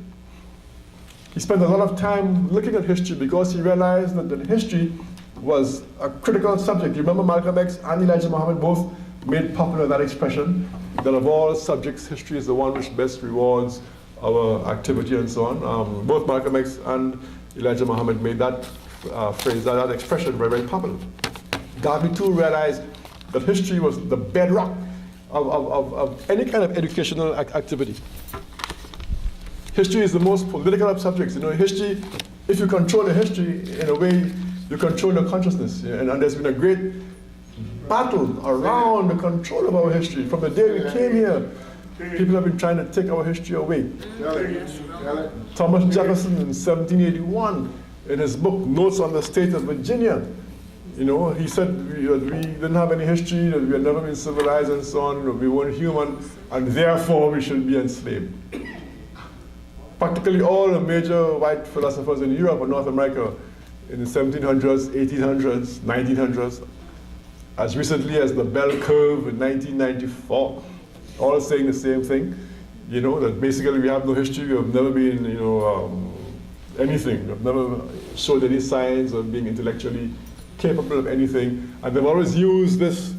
He spent a lot of time looking at history because he realized that history was a critical subject. You remember Malcolm X and Elijah Muhammad both made popular that expression, that of all subjects, history is the one which best rewards our activity and so on. Both Malcolm X and Elijah Muhammad made that phrase, that expression very, very popular. Garvey too realized that history was the bedrock of any kind of educational activity. History is the most political of subjects. History, if you control the history, in a way, you control the consciousness. And there's been a great battle around the control of our history. From the day we came here, people have been trying to take our history away. Thomas Jefferson in 1781, in his book, Notes on the State of Virginia, he said we didn't have any history, that we had never been civilized and so on, we weren't human, and therefore we should be enslaved. Practically all the major white philosophers in Europe and North America in the 1700s, 1800s, 1900s, as recently as the Bell Curve in 1994, all saying the same thing, that basically we have no history, we have never been, anything, we have never showed any signs of being intellectually capable of anything, and they've always used this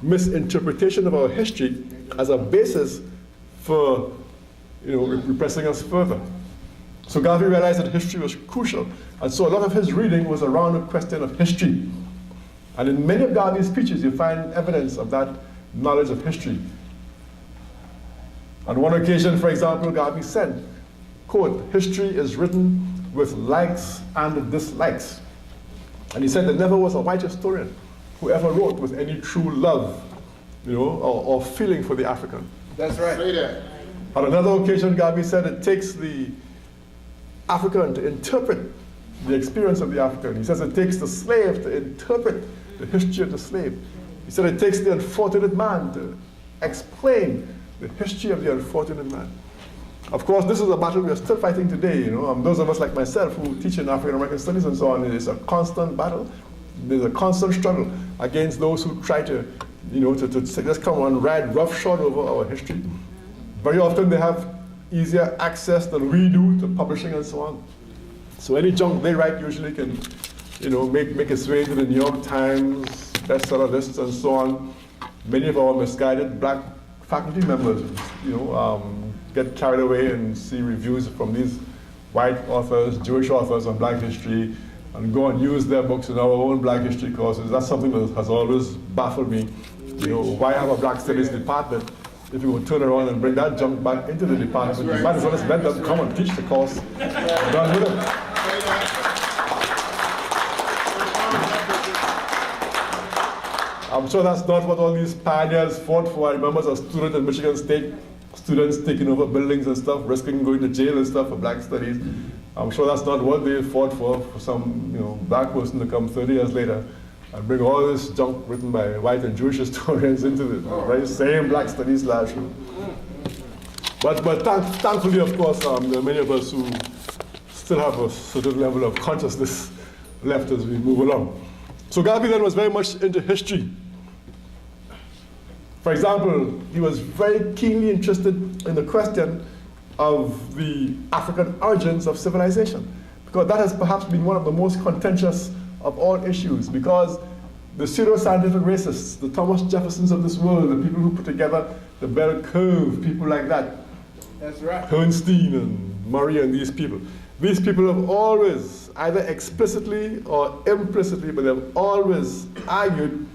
misinterpretation of our history as a basis for repressing us further. So Garvey realized that history was crucial, and so a lot of his reading was around the question of history. And in many of Garvey's speeches, you find evidence of that knowledge of history. On one occasion, for example, Garvey said, quote, "History is written with likes and dislikes." And he said there never was a white historian who ever wrote with any true love, or feeling for the African. That's right. Say that. On another occasion, Garvey said it takes the African to interpret the experience of the African. He says it takes the slave to interpret the history of the slave. He said it takes the unfortunate man to explain the history of the unfortunate man. Of course, this is a battle we are still fighting today. Those of us like myself who teach in African American studies and so on, it is a constant battle. There's a constant struggle against those who try to, to just come and ride roughshod over our history. Very often they have easier access than we do to publishing and so on. So any junk they write usually can, make its way to the New York Times bestseller lists and so on. Many of our misguided black faculty members, get carried away and see reviews from these white authors, Jewish authors on black history, and go and use their books in our own black history courses. That's something that has always baffled me. Why have a black studies department if you would turn around and bring that junk back into the department? You might as well just let them come and teach the course. Done with it. I'm sure that's not what all these pioneers fought for. I remember as a student at Michigan State, students taking over buildings and stuff, risking going to jail and stuff for black studies. I'm sure that's not what they fought for some black person to come 30 years later and bring all this junk written by white and Jewish historians into the very same black studies classroom. But thankfully, of course, there are many of us who still have a certain level of consciousness left as we move along. So Garvey then was very much into history. For example, he was very keenly interested in the question of the African origins of civilization, because that has perhaps been one of the most contentious of all issues, because the pseudo-scientific racists, the Thomas Jeffersons of this world, the people who put together the bell curve, people like that, That's right. Bernstein and Murray and these people have always, either explicitly or implicitly, but they've always argued,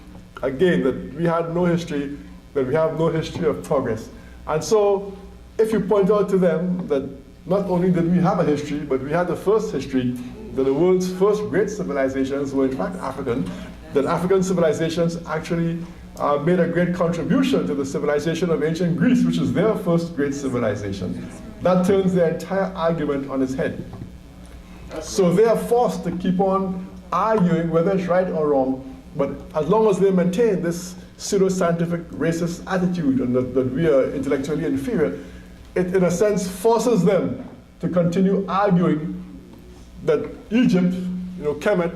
again, that we had no history, that we have no history of progress. And so, if you point out to them that not only did we have a history, but we had the first history, that the world's first great civilizations were in fact African, that African civilizations actually made a great contribution to the civilization of ancient Greece, which is their first great civilization. That turns their entire argument on its head. So they are forced to keep on arguing whether it's right or wrong, but as long as they maintain this pseudo-scientific racist attitude and that we are intellectually inferior, it in a sense forces them to continue arguing that Egypt, Kemet,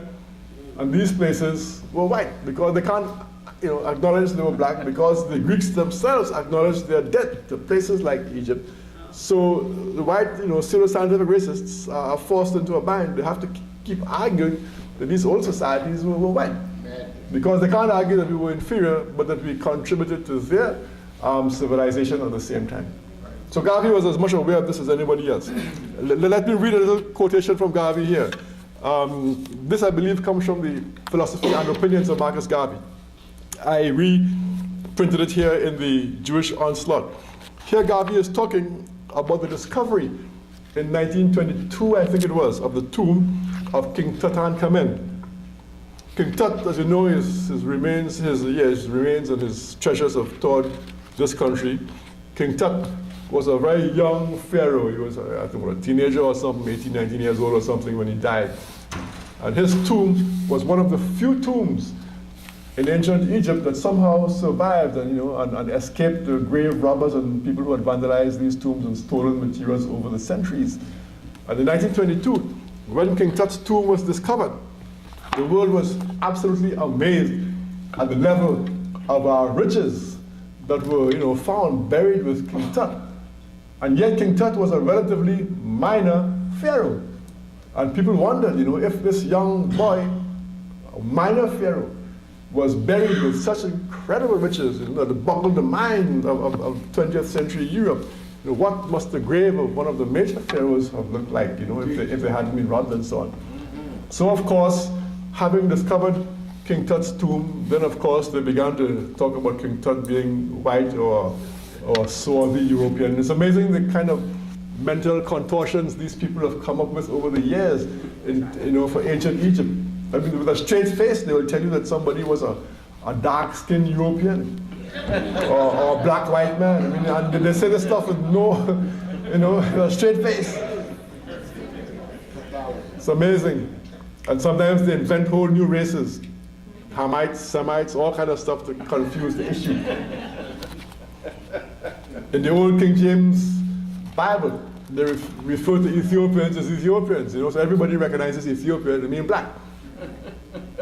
and these places were white, because they can't acknowledge they were black, because the Greeks themselves acknowledged their debt to places like Egypt. So the white, pseudo-scientific racists are forced into a bind. They have to keep arguing that these old societies were white, because they can't argue that we were inferior, but that we contributed to their civilization at the same time. So Garvey was as much aware of this as anybody else. Let me read a little quotation from Garvey here. This, I believe, comes from the Philosophy and Opinions of Marcus Garvey. I reprinted it here in the Jewish Onslaught. Here Garvey is talking about the discovery in 1922, I think it was, of the tomb of King Tutankhamen. King Tut, as you know, his remains and his treasures have toured this country. King Tut was a very young pharaoh. He was, I think, a teenager or something, 18, 19 years old or something when he died. And his tomb was one of the few tombs in ancient Egypt that somehow survived and escaped the grave robbers and people who had vandalized these tombs and stolen materials over the centuries. And in 1922, when King Tut's tomb was discovered, the world was absolutely amazed at the level of our riches that were found buried with King Tut. And yet King Tut was a relatively minor pharaoh. And people wondered, if this young boy, a minor pharaoh, was buried with such incredible riches, that boggled the mind of 20th century Europe. What must the grave of one of the major pharaohs have looked like, if they hadn't been robbed and so on. So of course, having discovered King Tut's tomb, then of course they began to talk about King Tut being white or swarthy European. It's amazing the kind of mental contortions these people have come up with over the years, for ancient Egypt. I mean, with a straight face, they will tell you that somebody was a dark-skinned European or a black white man. I mean, and they say this stuff with no, a straight face. It's amazing. And sometimes they invent whole new races, Hamites, Semites, all kind of stuff to confuse the issue. In the old King James Bible, they refer to Ethiopians as Ethiopians, so everybody recognizes Ethiopia to mean black.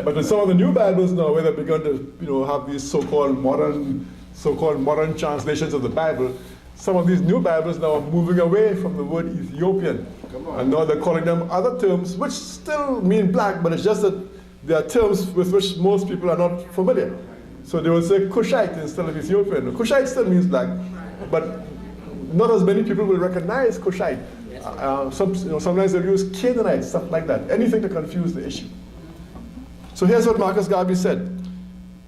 But in some of the new Bibles now, where they've begun to have these so-called modern translations of the Bible, some of these new Bibles now are moving away from the word Ethiopian. And now they're calling them other terms, which still mean black, but it's just that they are terms with which most people are not familiar. So they will say Cushite instead of Ethiopian. Cushite still means black, but not as many people will recognize Cushite. Sometimes they'll use Canaanite, stuff like that, anything to confuse the issue. So here's what Marcus Garvey said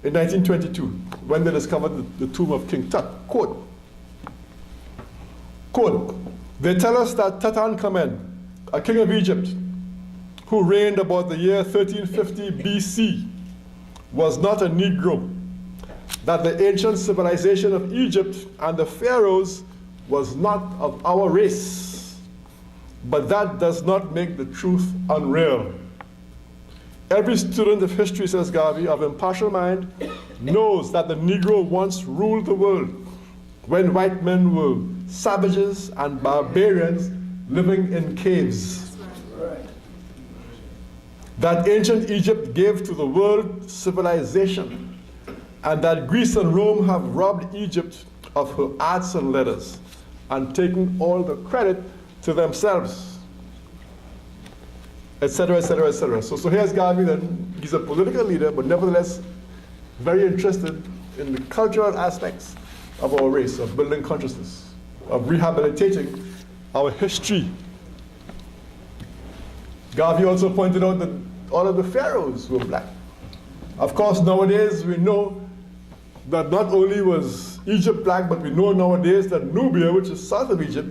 in 1922, when they discovered the tomb of King Tut. Quote, "They tell us that Tutankhamen, a king of Egypt, who reigned about the year 1350 BC, was not a Negro, that the ancient civilization of Egypt and the pharaohs was not of our race, but that does not make the truth unreal. Every student of history, says Garvey, of impartial mind, knows that the Negro once ruled the world when white men were savages and barbarians living in caves. That ancient Egypt gave to the world civilization, and that Greece and Rome have robbed Egypt of her arts and letters and taken all the credit to themselves, etc., etc., etc. So here's Garvey then. He's a political leader, but nevertheless very interested in the cultural aspects of our race, of building consciousness, of rehabilitating our history. Garvey also pointed out that all of the pharaohs were black. Of course, nowadays we know that not only was Egypt black, but we know nowadays that Nubia, which is south of Egypt,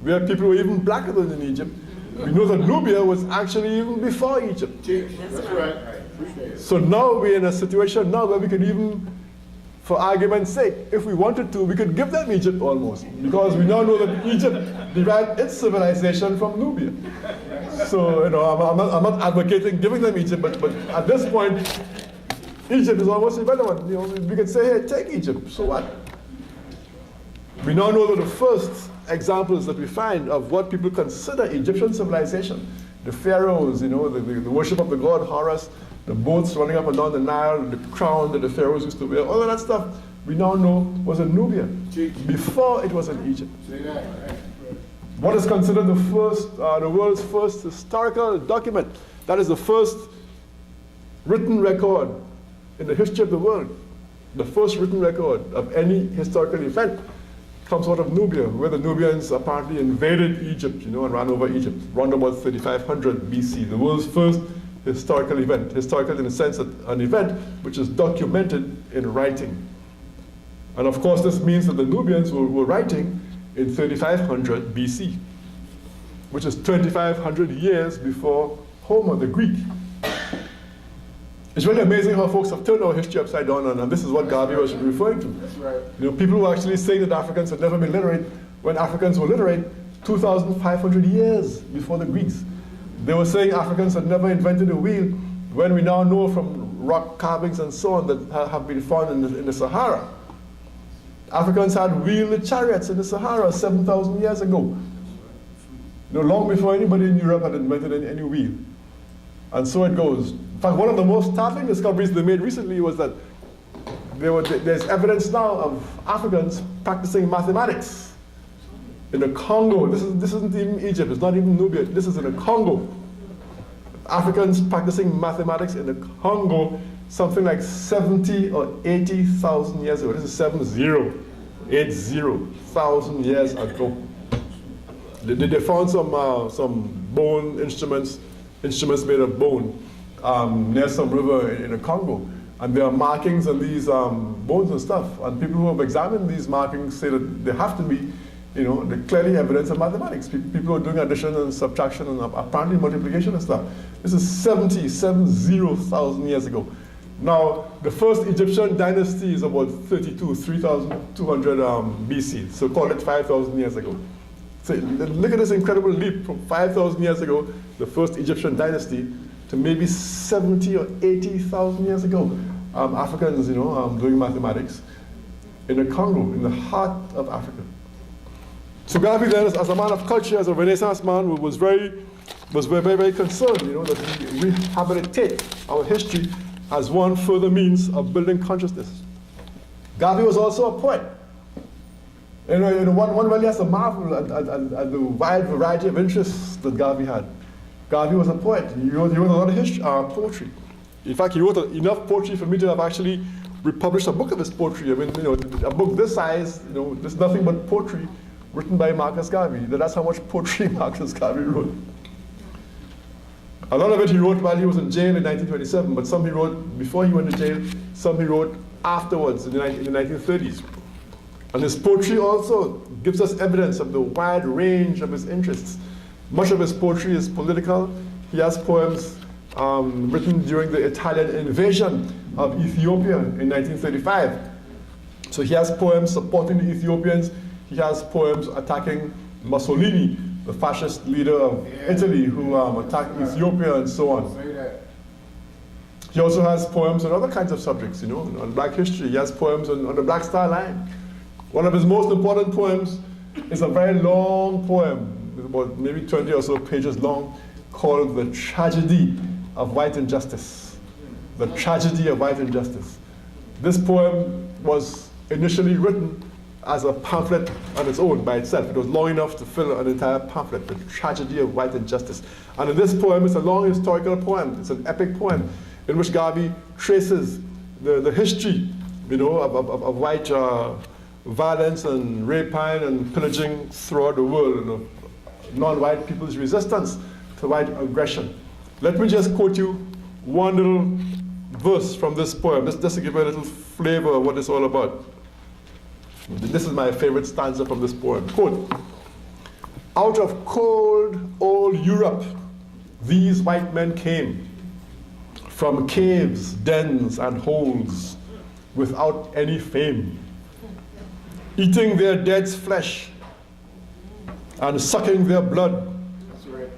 where people were even blacker than in Egypt, we know that Nubia was actually even before Egypt. That's right. So now we're in a situation now where we could even, for argument's sake, if we wanted to, we could give them Egypt almost, because we now know that Egypt derived its civilization from Nubia. So, I'm not advocating giving them Egypt, but at this point, Egypt is almost irrelevant. We could say, hey, take Egypt, so what? We now know that the first examples that we find of what people consider Egyptian civilization, the pharaohs, the worship of the god Horus, the boats running up and down the Nile, the crown that the pharaohs used to wear, all of that stuff we now know was in Nubia before it was in Egypt. What is considered the world's first historical document? That is the first written record in the history of the world. The first written record of any historical event comes out of Nubia, where the Nubians apparently invaded Egypt, and ran over Egypt, around about 3500 BC. The world's first historical event, historical in the sense that an event which is documented in writing. And of course, this means that the Nubians were writing in 3500 BC, which is 2500 years before Homer, the Greek. It's really amazing how folks have turned our history upside down, and this is what Garvey was referring to. That's right. People who actually say that Africans had never been literate, when Africans were literate 2,500 years before the Greeks. They were saying Africans had never invented a wheel, when we now know from rock carvings and so on that have been found in the Sahara. Africans had wheeled chariots in the Sahara 7,000 years ago. Long before anybody in Europe had invented any wheel. And so it goes. In fact, one of the most startling discoveries they made recently was that there's evidence now of Africans practicing mathematics in the Congo. This isn't even Egypt, it's not even Nubia, this is in the Congo. Africans practicing mathematics in the Congo something like 70 or 80,000 years ago. This is 80,000 years ago. They found some bone instruments made of bone near some river in the Congo. And there are markings on these bones and stuff. And people who have examined these markings say that they have to be, they're clearly evidence of mathematics. People are doing addition and subtraction and apparently multiplication and stuff. This is 70,000 years ago. Now, the first Egyptian dynasty is about 3,200 BC, so call it 5,000 years ago. So look at this incredible leap from 5,000 years ago, the first Egyptian dynasty, to maybe 70 or 80,000 years ago. Africans, doing mathematics in the Congo, in the heart of Africa. So Garvey then, as a man of culture, as a Renaissance man, was very, very concerned, that we rehabilitate our history as one further means of building consciousness. Garvey was also a poet. One really has to marvel at the wide variety of interests that Garvey had. Garvey was a poet. He wrote a lot of poetry. In fact, he wrote enough poetry for me to have actually republished a book of his poetry. I mean, a book this size, there's nothing but poetry written by Marcus Garvey. That's how much poetry Marcus Garvey wrote. A lot of it he wrote while he was in jail in 1927, but some he wrote before he went to jail, some he wrote afterwards in the 1930s. And his poetry also gives us evidence of the wide range of his interests. Much of his poetry is political. He has poems written during the Italian invasion of Ethiopia in 1935. So he has poems supporting the Ethiopians. He he has poems attacking Mussolini, the fascist leader of Italy, who attacked Ethiopia and so on. Say that. He also has poems on other kinds of subjects, you know, on black history. He has poems on the Black Star Line. One of his most important poems is a very long poem, about maybe 20 or so pages long, called The Tragedy of White Injustice. The Tragedy of White Injustice. This poem was initially written as a pamphlet on its own, by itself. It was long enough to fill an entire pamphlet, The Tragedy of White Injustice. And in this poem, it's a long historical poem. It's an epic poem in which Garvey traces the history, you know, of white violence and rapine and pillaging throughout the world, and of non-white people's resistance to white aggression. Let me just quote you one little verse from this poem, just to give you a little flavor of what it's all about. This is my favorite stanza from this poem. Quote, "Out of cold old Europe, these white men came, from caves, dens, and holes, without any fame, eating their dead's flesh and sucking their blood, That's right.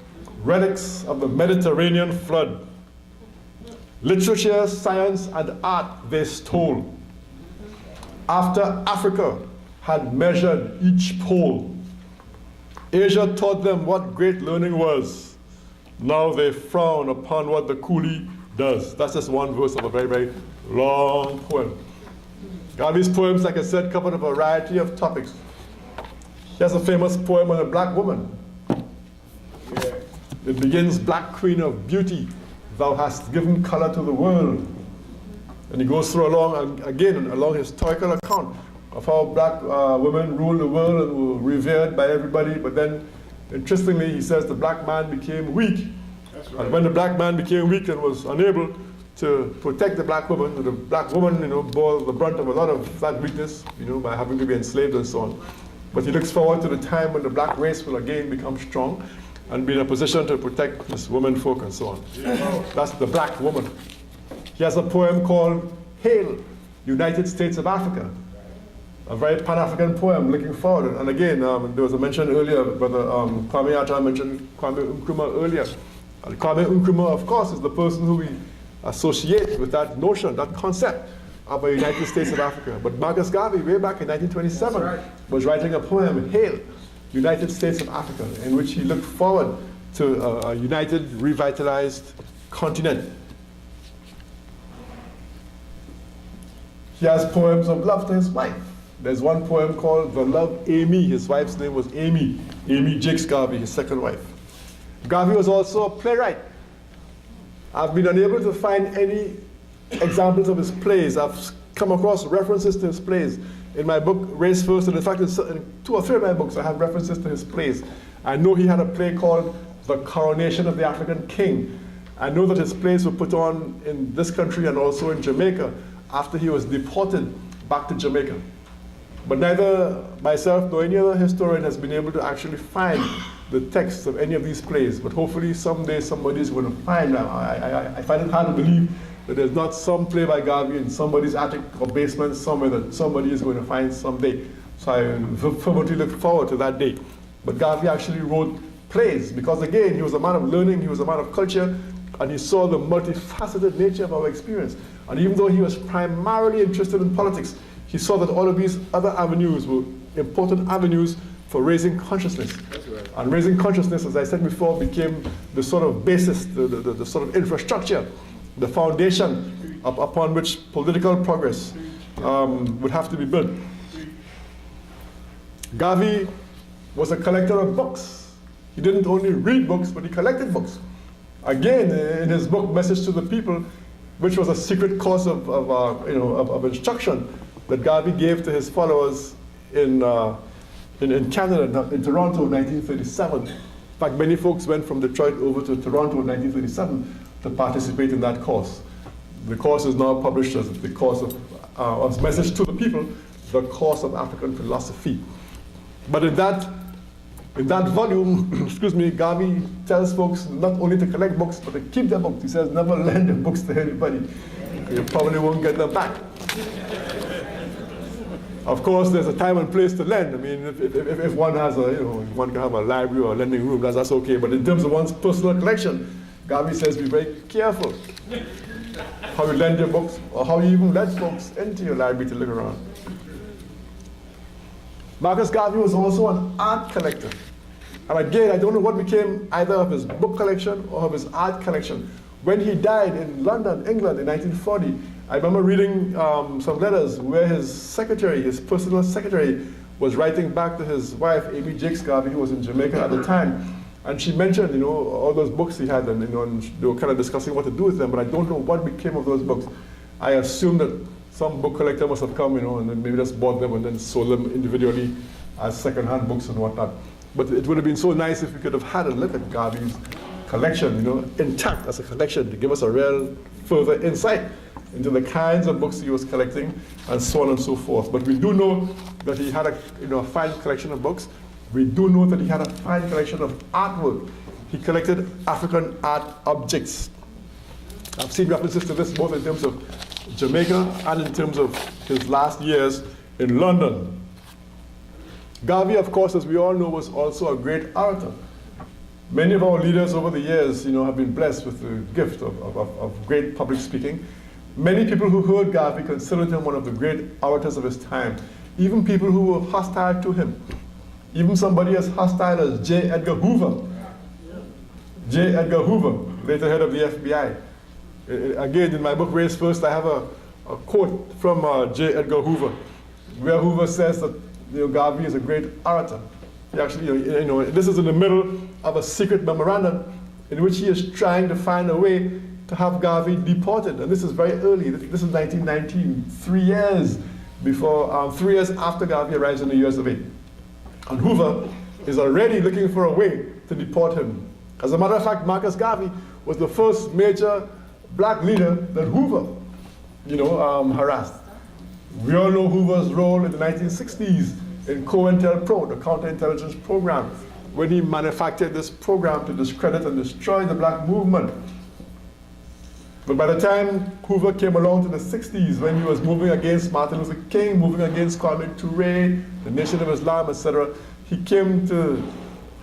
relics of the Mediterranean flood. Literature, science, and art they stole. After Africa had measured each pole, Asia taught them what great learning was. Now they frown upon what the coolie does." That's just one verse of a very, very long poem. Garvey's poems, like I said, covered a variety of topics. He has a famous poem on a black woman. Yeah. It begins, "Black queen of beauty, thou hast given color to the world." And he goes through a long historical account of how black women ruled the world and were revered by everybody. But then, interestingly, he says the black man became weak. That's right. And when the black man became weak and was unable to protect the black woman, you know, bore the brunt of a lot of that weakness, you know, by having to be enslaved and so on. But he looks forward to the time when the black race will again become strong and be in a position to protect this woman folk and so on. That's the black woman. He has a poem called "Hail, United States of Africa," a very Pan-African poem looking forward. And again, there was a mention earlier, Brother Kwame Atta mentioned Kwame Nkrumah earlier. And Kwame Nkrumah, of course, is the person who we associate with that notion, that concept of a United States of Africa. But Marcus Garvey, way back in 1927, was writing a poem, "Hail, United States of Africa," in which he looked forward to a united, revitalized continent. He has poems of love to his wife. There's one poem called "The Love Amy." His wife's name was Amy Jakes Garvey, his second wife. Garvey was also a playwright. I've been unable to find any examples of his plays. I've come across references to his plays in my book, Race First, and in fact, in 2 or 3 of my books, I have references to his plays. I know he had a play called "The Coronation of the African King." I know that his plays were put on in this country and also in Jamaica after he was deported back to Jamaica. But neither myself nor any other historian has been able to actually find the texts of any of these plays. But hopefully someday somebody's going to find them. I find it hard to believe that there's not some play by Garvey in somebody's attic or basement somewhere that somebody is going to find someday. So I fervently look forward to that day. But Garvey actually wrote plays because, again, he was a man of learning, he was a man of culture, and he saw the multifaceted nature of our experience. And even though he was primarily interested in politics, he saw that all of these other avenues were important avenues for raising consciousness. That's right. And raising consciousness, as I said before, became the sort of basis, the sort of infrastructure, the foundation upon which political progress would have to be built. Garvey was a collector of books. He didn't only read books, but he collected books. Again, in his book, Message to the People, which was a secret course of instruction that Garvey gave to his followers in Canada, in Toronto in 1937. In fact, many folks went from Detroit over to Toronto in 1937 to participate in that course. The course is now published as the course of Message to the People, the course of African philosophy. But in that volume, excuse me, Garvey tells folks not only to collect books, but to keep their books. He says, never lend your books to anybody. You probably won't get them back. Of course, there's a time and place to lend. I mean, if one has a, one can have a library or a lending room, that's okay. But in terms of one's personal collection, Garvey says be very careful how you lend your books or how you even let folks into your library to look around. Marcus Garvey was also an art collector. And again, I don't know what became either of his book collection or of his art collection. When he died in London, England in 1940, I remember reading some letters where his secretary, his personal secretary, was writing back to his wife, Amy Jakes Garvey, who was in Jamaica at the time. And she mentioned, all those books he had, and, and they were kind of discussing what to do with them, but I don't know what became of those books. I assume that some book collector must have come, and then maybe just bought them and then sold them individually as second-hand books and whatnot. But it would have been so nice if we could have had a look at Garvey's collection, intact as a collection, to give us a real further insight into the kinds of books he was collecting and so on and so forth. But we do know that he had a fine collection of books. We do know that he had a fine collection of artwork. He collected African art objects. I've seen references to this both in terms of Jamaica and in terms of his last years in London. Garvey, of course, as we all know, was also a great orator. Many of our leaders over the years, have been blessed with the gift of great public speaking. Many people who heard Garvey considered him one of the great orators of his time, even people who were hostile to him. Even somebody as hostile as J. Edgar Hoover. J. Edgar Hoover, later head of the FBI. Again, in my book, Race First, I have a quote from J. Edgar Hoover, where Hoover says that Garvey is a great orator. He actually, this is in the middle of a secret memorandum in which he is trying to find a way to have Garvey deported. And this is very early. This is 1919, 3 years before, 3 years after Garvey arrives in the US of A. And Hoover is already looking for a way to deport him. As a matter of fact, Marcus Garvey was the first major black leader that Hoover, harassed. We all know Hoover's role in the 1960s in COINTELPRO, the counterintelligence program, when he manufactured this program to discredit and destroy the black movement. But by the time Hoover came along to the 60s, when he was moving against Martin Luther King, moving against Kwame Ture, the Nation of Islam, etc., he came to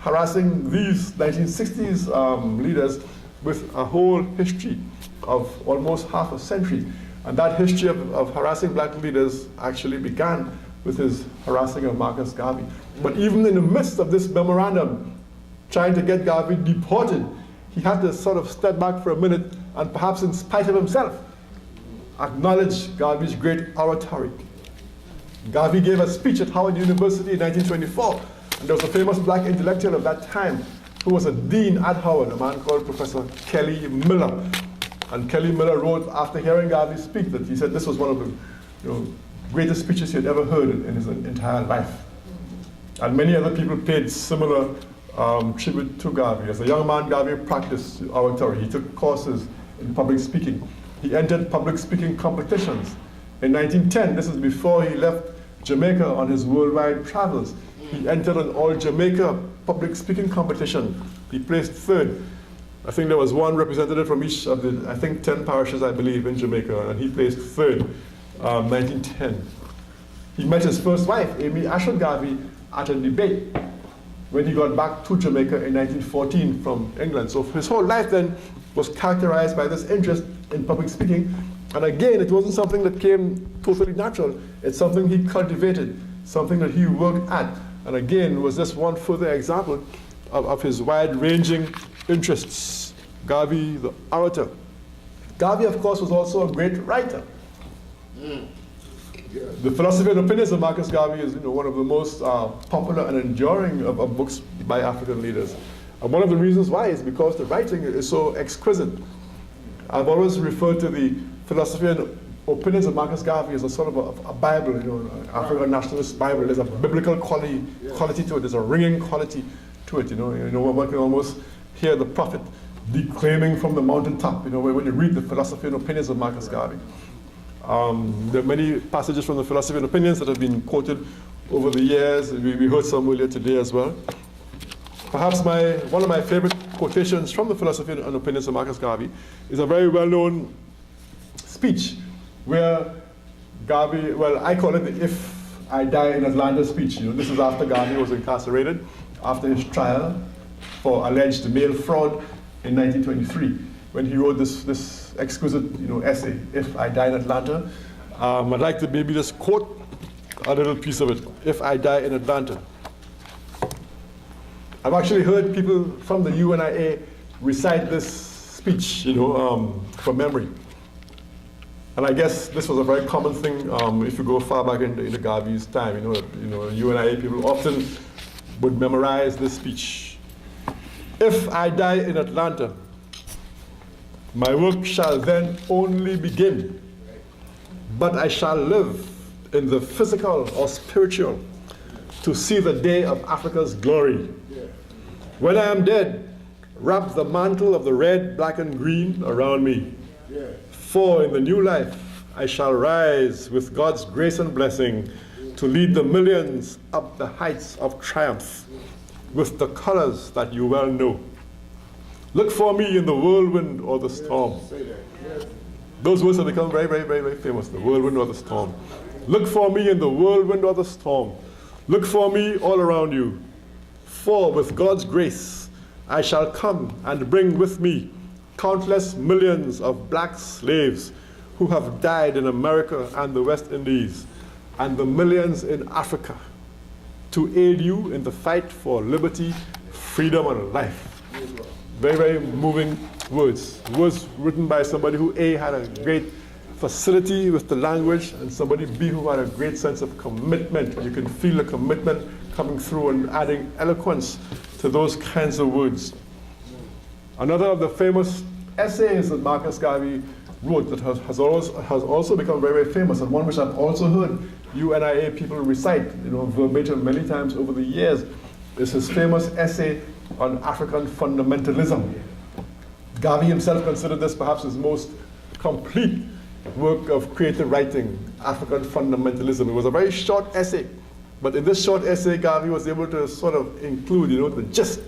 harassing these 1960s leaders with a whole history of almost half a century. And that history of harassing black leaders actually began with his harassing of Marcus Garvey. But even in the midst of this memorandum, trying to get Garvey deported, he had to sort of step back for a minute and perhaps in spite of himself, acknowledge Garvey's great oratory. Garvey gave a speech at Howard University in 1924, and there was a famous black intellectual of that time who was a dean at Howard, a man called Professor Kelly Miller. And Kelly Miller wrote, after hearing Garvey speak, that he said this was one of the greatest speeches he had ever heard in his entire life. And many other people paid similar tribute to Garvey. As a young man, Garvey practiced oratory. He took courses in public speaking. He entered public speaking competitions. In 1910, this is before he left Jamaica on his worldwide travels, he entered an all-Jamaica public speaking competition. He placed third. I think there was one representative from each of the, 10 parishes, I believe, in Jamaica, and he placed third, 1910. He met his first wife, Amy Ashford Garvey, at a debate when he got back to Jamaica in 1914 from England. So his whole life then was characterized by this interest in public speaking. And again, it wasn't something that came totally natural. It's something he cultivated, something that he worked at. And again, was this one further example of his wide-ranging interests. Garvey, the orator. Garvey, of course, was also a great writer. The Philosophy and Opinions of Marcus Garvey is one of the most popular and enduring of books by African leaders. And one of the reasons why is because the writing is so exquisite. I've always referred to the Philosophy and Opinions of Marcus Garvey as a sort of a Bible, an African nationalist Bible. There's a biblical quality to it. There's a ringing quality to it. One can almost hear the prophet declaiming from the mountaintop. When you read the Philosophy and Opinions of Marcus Garvey. There are many passages from the Philosophy and Opinions that have been quoted over the years. We heard some earlier today as well. Perhaps one of my favorite quotations from the Philosophy and Opinions of Marcus Garvey is a very well-known speech where Garvey, I call it the If I Die in Atlanta speech. You know, this is after Garvey was incarcerated, after his trial for alleged mail fraud in 1923, when he wrote this exquisite, essay, If I Die in Atlanta. I'd like to maybe just quote a little piece of it, If I Die in Atlanta. I've actually heard people from the UNIA recite this speech, from memory. And I guess this was a very common thing if you go far back into Garvey's time. UNIA people often would memorize this speech. If I die in Atlanta, my work shall then only begin, but I shall live in the physical or spiritual to see the day of Africa's glory. When I am dead, wrap the mantle of the red, black, and green around me. For in the new life, I shall rise with God's grace and blessing to lead the millions up the heights of triumph with the colors that you well know. Look for me in the whirlwind or the storm. Those words have become very, very, very, very famous, the whirlwind or the storm. Look for me in the whirlwind or the storm. Look for me all around you. For with God's grace, I shall come and bring with me countless millions of black slaves who have died in America and the West Indies, and the millions in Africa, to aid you in the fight for liberty, freedom, and life. Very, very moving words. Words written by somebody who A, had a great facility with the language, and somebody B, who had a great sense of commitment. You can feel the commitment coming through and adding eloquence to those kinds of words. Another of the famous essays that Marcus Garvey wrote that has also become very, very famous, and one which I've also heard UNIA people recite, verbatim many times over the years, is his famous essay on African fundamentalism. Garvey himself considered this perhaps his most complete work of creative writing, African fundamentalism. It was a very short essay, but in this short essay, Garvey was able to sort of include, the gist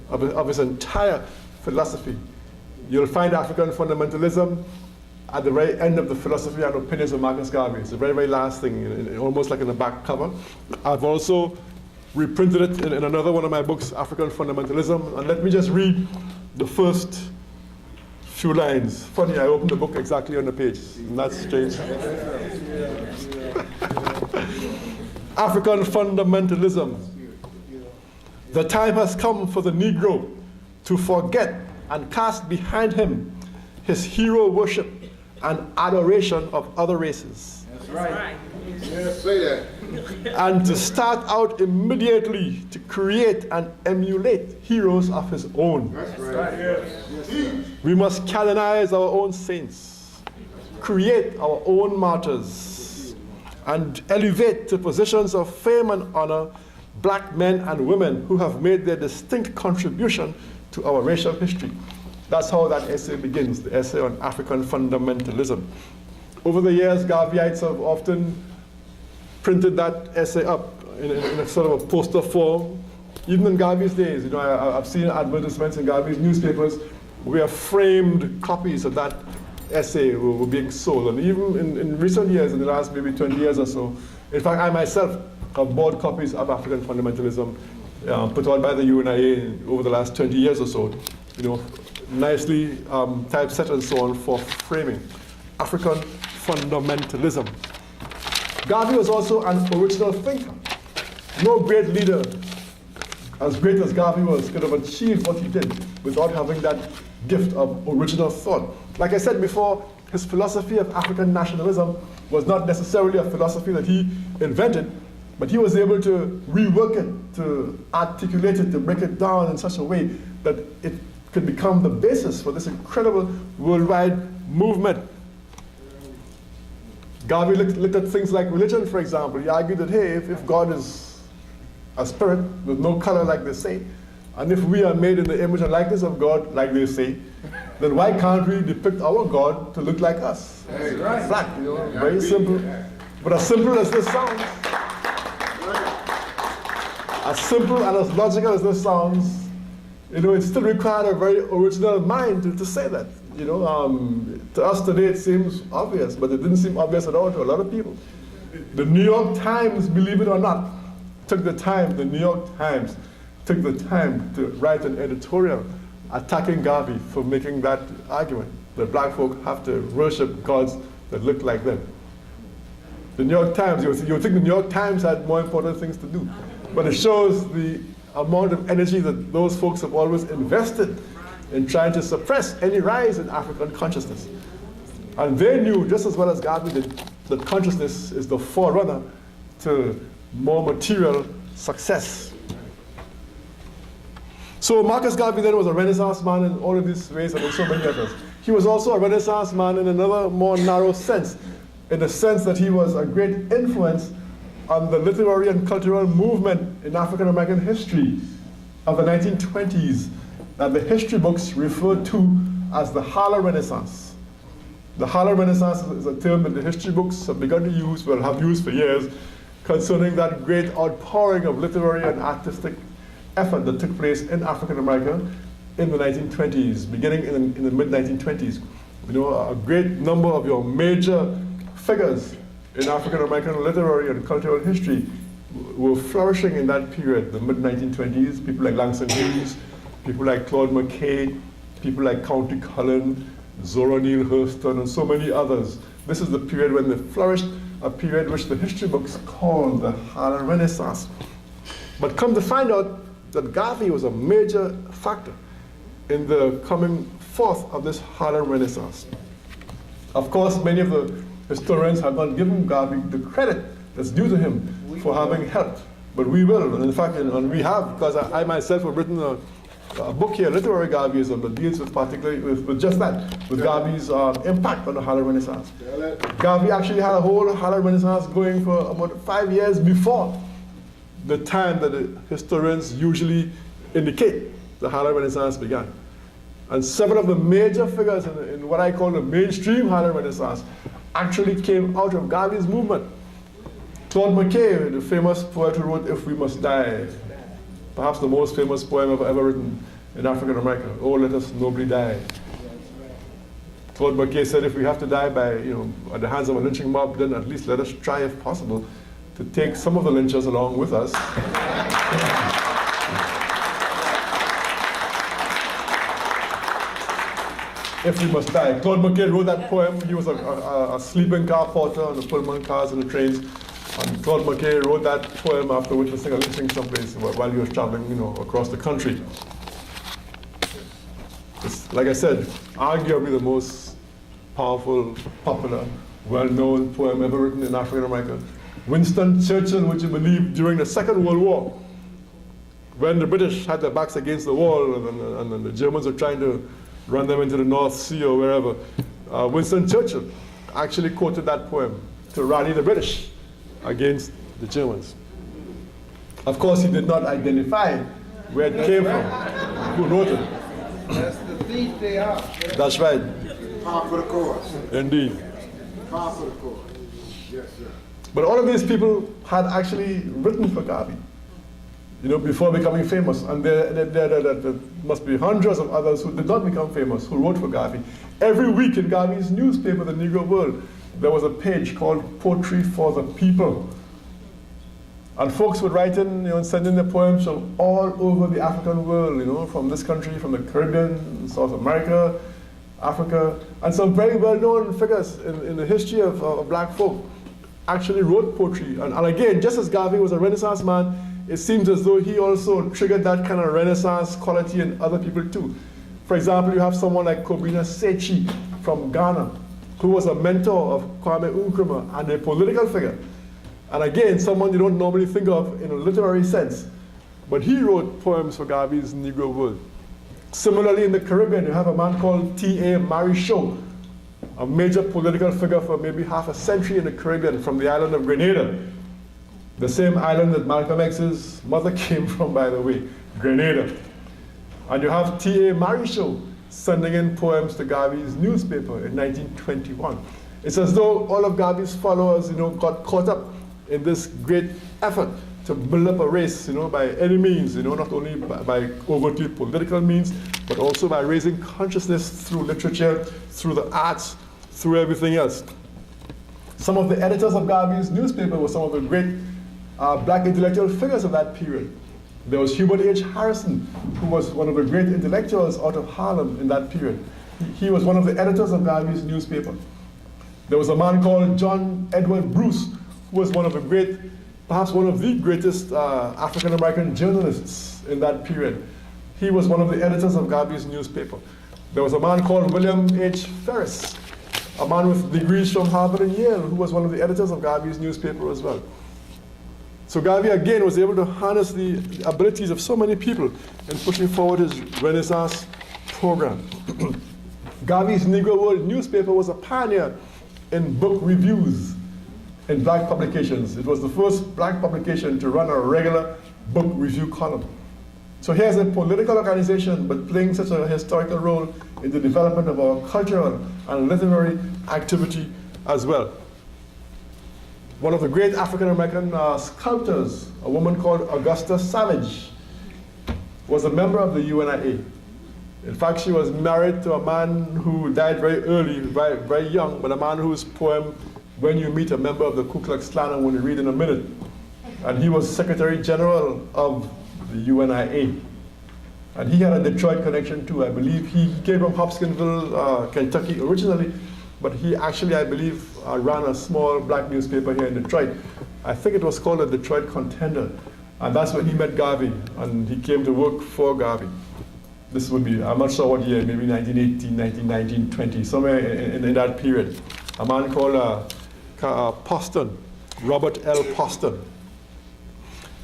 of his entire philosophy. You'll find African fundamentalism at the very end of the philosophy and opinions of Marcus Garvey. It's the very, very last thing, almost like in the back cover. I've also reprinted it in another one of my books, African Fundamentalism. And let me just read the first few lines. Funny, I opened the book exactly on the page. Isn't that strange? African fundamentalism. The time has come for the Negro to forget and cast behind him his hero worship and adoration of other races. That's right. Yes, say that. And to start out immediately to create and emulate heroes of his own. That's right. Yes. We must canonize our own saints, create our own martyrs, and elevate to positions of fame and honor black men and women who have made their distinct contribution to our racial history. That's how that essay begins, the essay on African fundamentalism. Over the years, Garveyites have often printed that essay up in a sort of a poster form. Even in Garvey's days, I've seen advertisements in Garvey's newspapers where framed copies of that essay were being sold. And even in recent years, in the last maybe 20 years or so, in fact, I myself have bought copies of African fundamentalism put out by the UNIA over the last 20 years or so, nicely typeset and so on for framing. African fundamentalism. Garvey was also an original thinker. No great leader, as great as Garvey was, could have achieved what he did without having that gift of original thought. Like I said before, his philosophy of African nationalism was not necessarily a philosophy that he invented, but he was able to rework it, to articulate it, to break it down in such a way that it could become the basis for this incredible worldwide movement. Garvey looked at things like religion, for example. He argued that, hey, if God is a spirit with no color, like they say, and if we are made in the image and likeness of God, like they say, then why can't we depict our God to look like us? Right. Black, very simple. But as simple as this sounds, as simple and as logical as this sounds, it still required a very original mind to say that. To us today it seems obvious, but it didn't seem obvious at all to a lot of people. The New York Times, believe it or not, took the time, the New York Times took the time to write an editorial attacking Garvey for making that argument, that black folk have to worship gods that look like them. The New York Times, you would think the New York Times had more important things to do, but it shows the amount of energy that those folks have always invested in trying to suppress any rise in African consciousness. And they knew, just as well as Garvey did, that consciousness is the forerunner to more material success. So Marcus Garvey then was a Renaissance man in all of these ways and in so many others. He was also a Renaissance man in another more narrow sense, in the sense that he was a great influence on the literary and cultural movement in African American history of the 1920s that the history books refer to as the Harlem Renaissance. The Harlem Renaissance is a term that the history books have begun to use, well, have used for years, concerning that great outpouring of literary and artistic effort that took place in African America in the 1920s, beginning in the mid-1920s. You know, a great number of your major figures in African American literary and cultural history were flourishing in that period, the mid-1920s. People like Langston Hughes, people like Claude McKay, people like Countee Cullen, Zora Neale Hurston, and so many others. This is the period when they flourished, a period which the history books call the Harlem Renaissance. But come to find out that Garvey was a major factor in the coming forth of this Harlem Renaissance. Of course, many of the historians have not given Garvey the credit that's due to him for having helped, but we will, and in fact, and we have, because I myself have written a book here, Literary Garveyism, that deals with particularly with just that, with Garvey's impact on the Harlem Renaissance. Garvey actually had a whole Harlem Renaissance going for about 5 years before the time that the historians usually indicate the Harlem Renaissance began. And several of the major figures in what I call the mainstream Harlem Renaissance actually came out of Garvey's movement. Claude McKay, the famous poet who wrote If We Must Die, perhaps the most famous poem ever written in African America, Oh, Let Us Nobly Die. Claude McKay said, if we have to die by, at the hands of a lynching mob, then at least let us try, if possible, to take some of the lynchers along with us. If we must die. Claude McKay wrote that poem. He was a sleeping car porter on the Pullman cars and the trains. And Claude McKay wrote that poem after witnessing a lynching someplace while he was traveling, across the country. It's, like I said, arguably the most powerful, popular, well-known poem ever written in African America. Winston Churchill, would you believe, during the Second World War, when the British had their backs against the wall and the Germans were trying to run them into the North Sea or wherever, Winston Churchill actually quoted that poem to rally the British against the Germans. Of course, he did not identify where it came from, who wrote it. That's the thief they are. That's right. Par for the course. Indeed. Par for the course. Yes, sir. But all of these people had actually written for Garvey, before becoming famous. And there must be hundreds of others who did not become famous, who wrote for Garvey. Every week in Garvey's newspaper, the Negro World, there was a page called Poetry for the People. And folks would write in, and send in their poems from all over the African world, from this country, from the Caribbean, South America, Africa, and some very well-known figures in the history of black folk actually wrote poetry. And again, just as Garvey was a Renaissance man, it seems as though he also triggered that kind of Renaissance quality in other people too. For example, you have someone like Kobina Sechi from Ghana, who was a mentor of Kwame Nkrumah and a political figure. And again, someone you don't normally think of in a literary sense. But he wrote poems for Garvey's Negro World. Similarly, in the Caribbean, you have a man called T.A. Marichaux, a major political figure for maybe half a century in the Caribbean from the island of Grenada. The same island that Malcolm X's mother came from, by the way, Grenada. And you have T.A. Marichaux sending in poems to Garvey's newspaper in 1921. It's as though all of Garvey's followers, got caught up in this great effort to build up a race, by any means, not only by overtly political means, but also by raising consciousness through literature, through the arts, through everything else. Some of the editors of Garvey's newspaper were some of the great black intellectual figures of that period. There was Hubert H. Harrison, who was one of the great intellectuals out of Harlem in that period. He was one of the editors of Garvey's newspaper. There was a man called John Edward Bruce, who was one of the great, perhaps one of the greatest African-American journalists in that period. He was one of the editors of Garvey's newspaper. There was a man called William H. Ferris, a man with degrees from Harvard and Yale, who was one of the editors of Garvey's newspaper as well. So Garvey again was able to harness the abilities of so many people in pushing forward his Renaissance program. Garvey's Negro World newspaper was a pioneer in book reviews in black publications. It was the first black publication to run a regular book review column. So here's a political organization, but playing such a historical role in the development of our cultural and literary activity as well. One of the great African-American sculptors, a woman called Augusta Savage, was a member of the UNIA. In fact, she was married to a man who died very early, very young, but a man whose poem, When You Meet a Member of the Ku Klux Klan, I'm going to read in a minute. And he was Secretary General of the UNIA. And he had a Detroit connection too. I believe he came from Hopkinsville, Kentucky originally, but he actually, I believe, ran a small black newspaper here in Detroit. I think it was called the Detroit Contender. And that's when he met Garvey, and he came to work for Garvey. This would be, I'm not sure what year, maybe 1918, 1919, 20, somewhere in that period. A man called Poston, Robert L. Poston.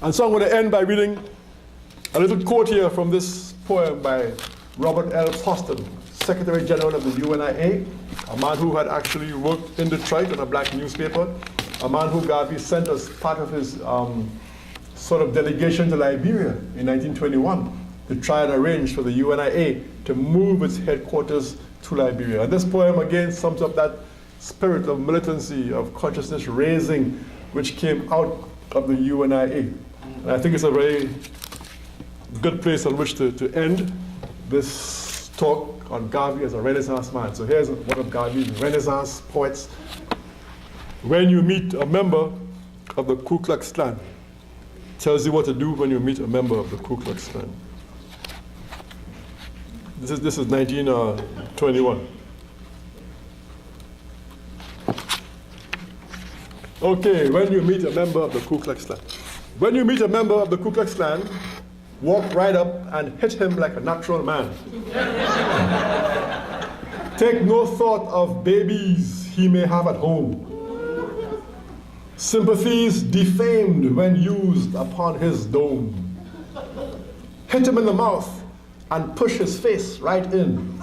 And so I'm going to end by reading a little quote here from this poem by Robert L. Poston, Secretary General of the UNIA, a man who had actually worked in Detroit on a black newspaper, a man who Garvey sent as part of his sort of delegation to Liberia in 1921 to try and arrange for the UNIA to move its headquarters to Liberia. And this poem again sums up that spirit of militancy, of consciousness raising, which came out of the UNIA. And I think it's a very good place on which to end this talk on Garvey as a Renaissance man. So here's one of Garvey's Renaissance poets. When you meet a member of the Ku Klux Klan, tells you what to do when you meet a member of the Ku Klux Klan. This is 1921. Okay, when you meet a member of the Ku Klux Klan. When you meet a member of the Ku Klux Klan, walk right up and hit him like a natural man. Take no thought of babies he may have at home. Sympathies defamed when used upon his dome. Hit him in the mouth and push his face right in.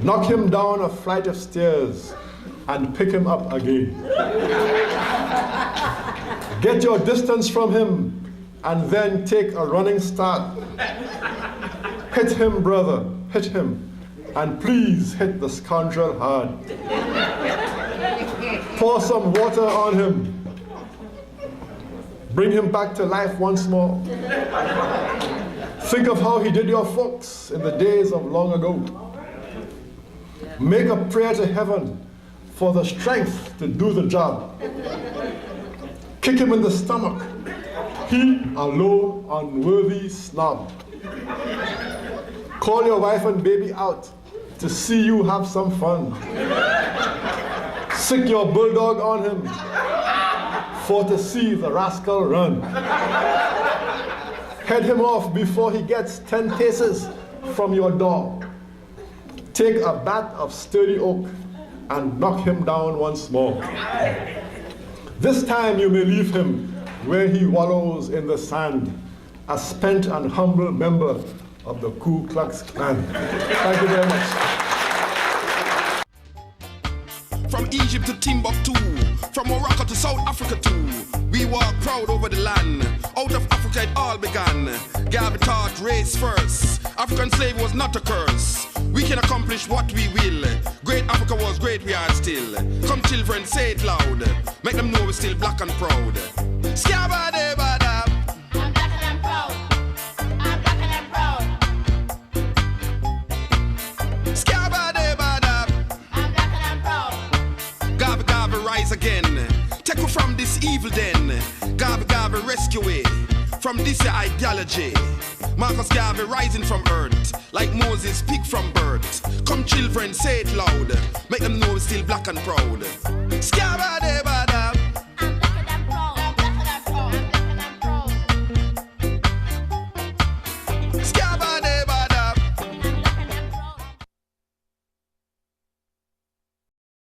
Knock him down a flight of stairs and pick him up again. Get your distance from him and then take a running start. Hit him, brother, hit him, and please hit the scoundrel hard. Pour some water on him. Bring him back to life once more. Think of how he did your folks in the days of long ago. Make a prayer to heaven for the strength to do the job. Kick him in the stomach. He, a low, unworthy snob. Call your wife and baby out to see you have some fun. Sick your bulldog on him for to see the rascal run. Head him off before he gets 10 paces from your door. Take a bat of sturdy oak and knock him down once more. This time you may leave him where he wallows in the sand, a spent and humble member of the Ku Klux Klan. Thank you very much. From Egypt to Timbuktu, from Morocco to South Africa too, we walk proud over the land. Out of Africa it all began. Garvey taught race first. African slavery was not a curse. We can accomplish what we will. Great Africa was great, we are still. Come children, say it loud. Make them know we're still black and proud. Scabba-dabba-dab. I'm black and I'm proud. I'm black and I'm proud. Scabba-dabba-dab. I'm black and I'm proud. Garvey, Garvey, Take her from this evil den. Garvey rescue it from this ideology. Marcus Garvey rising from earth, like Moses speak from birth. Come children, say it loud, make them know we're still black and proud. Scabba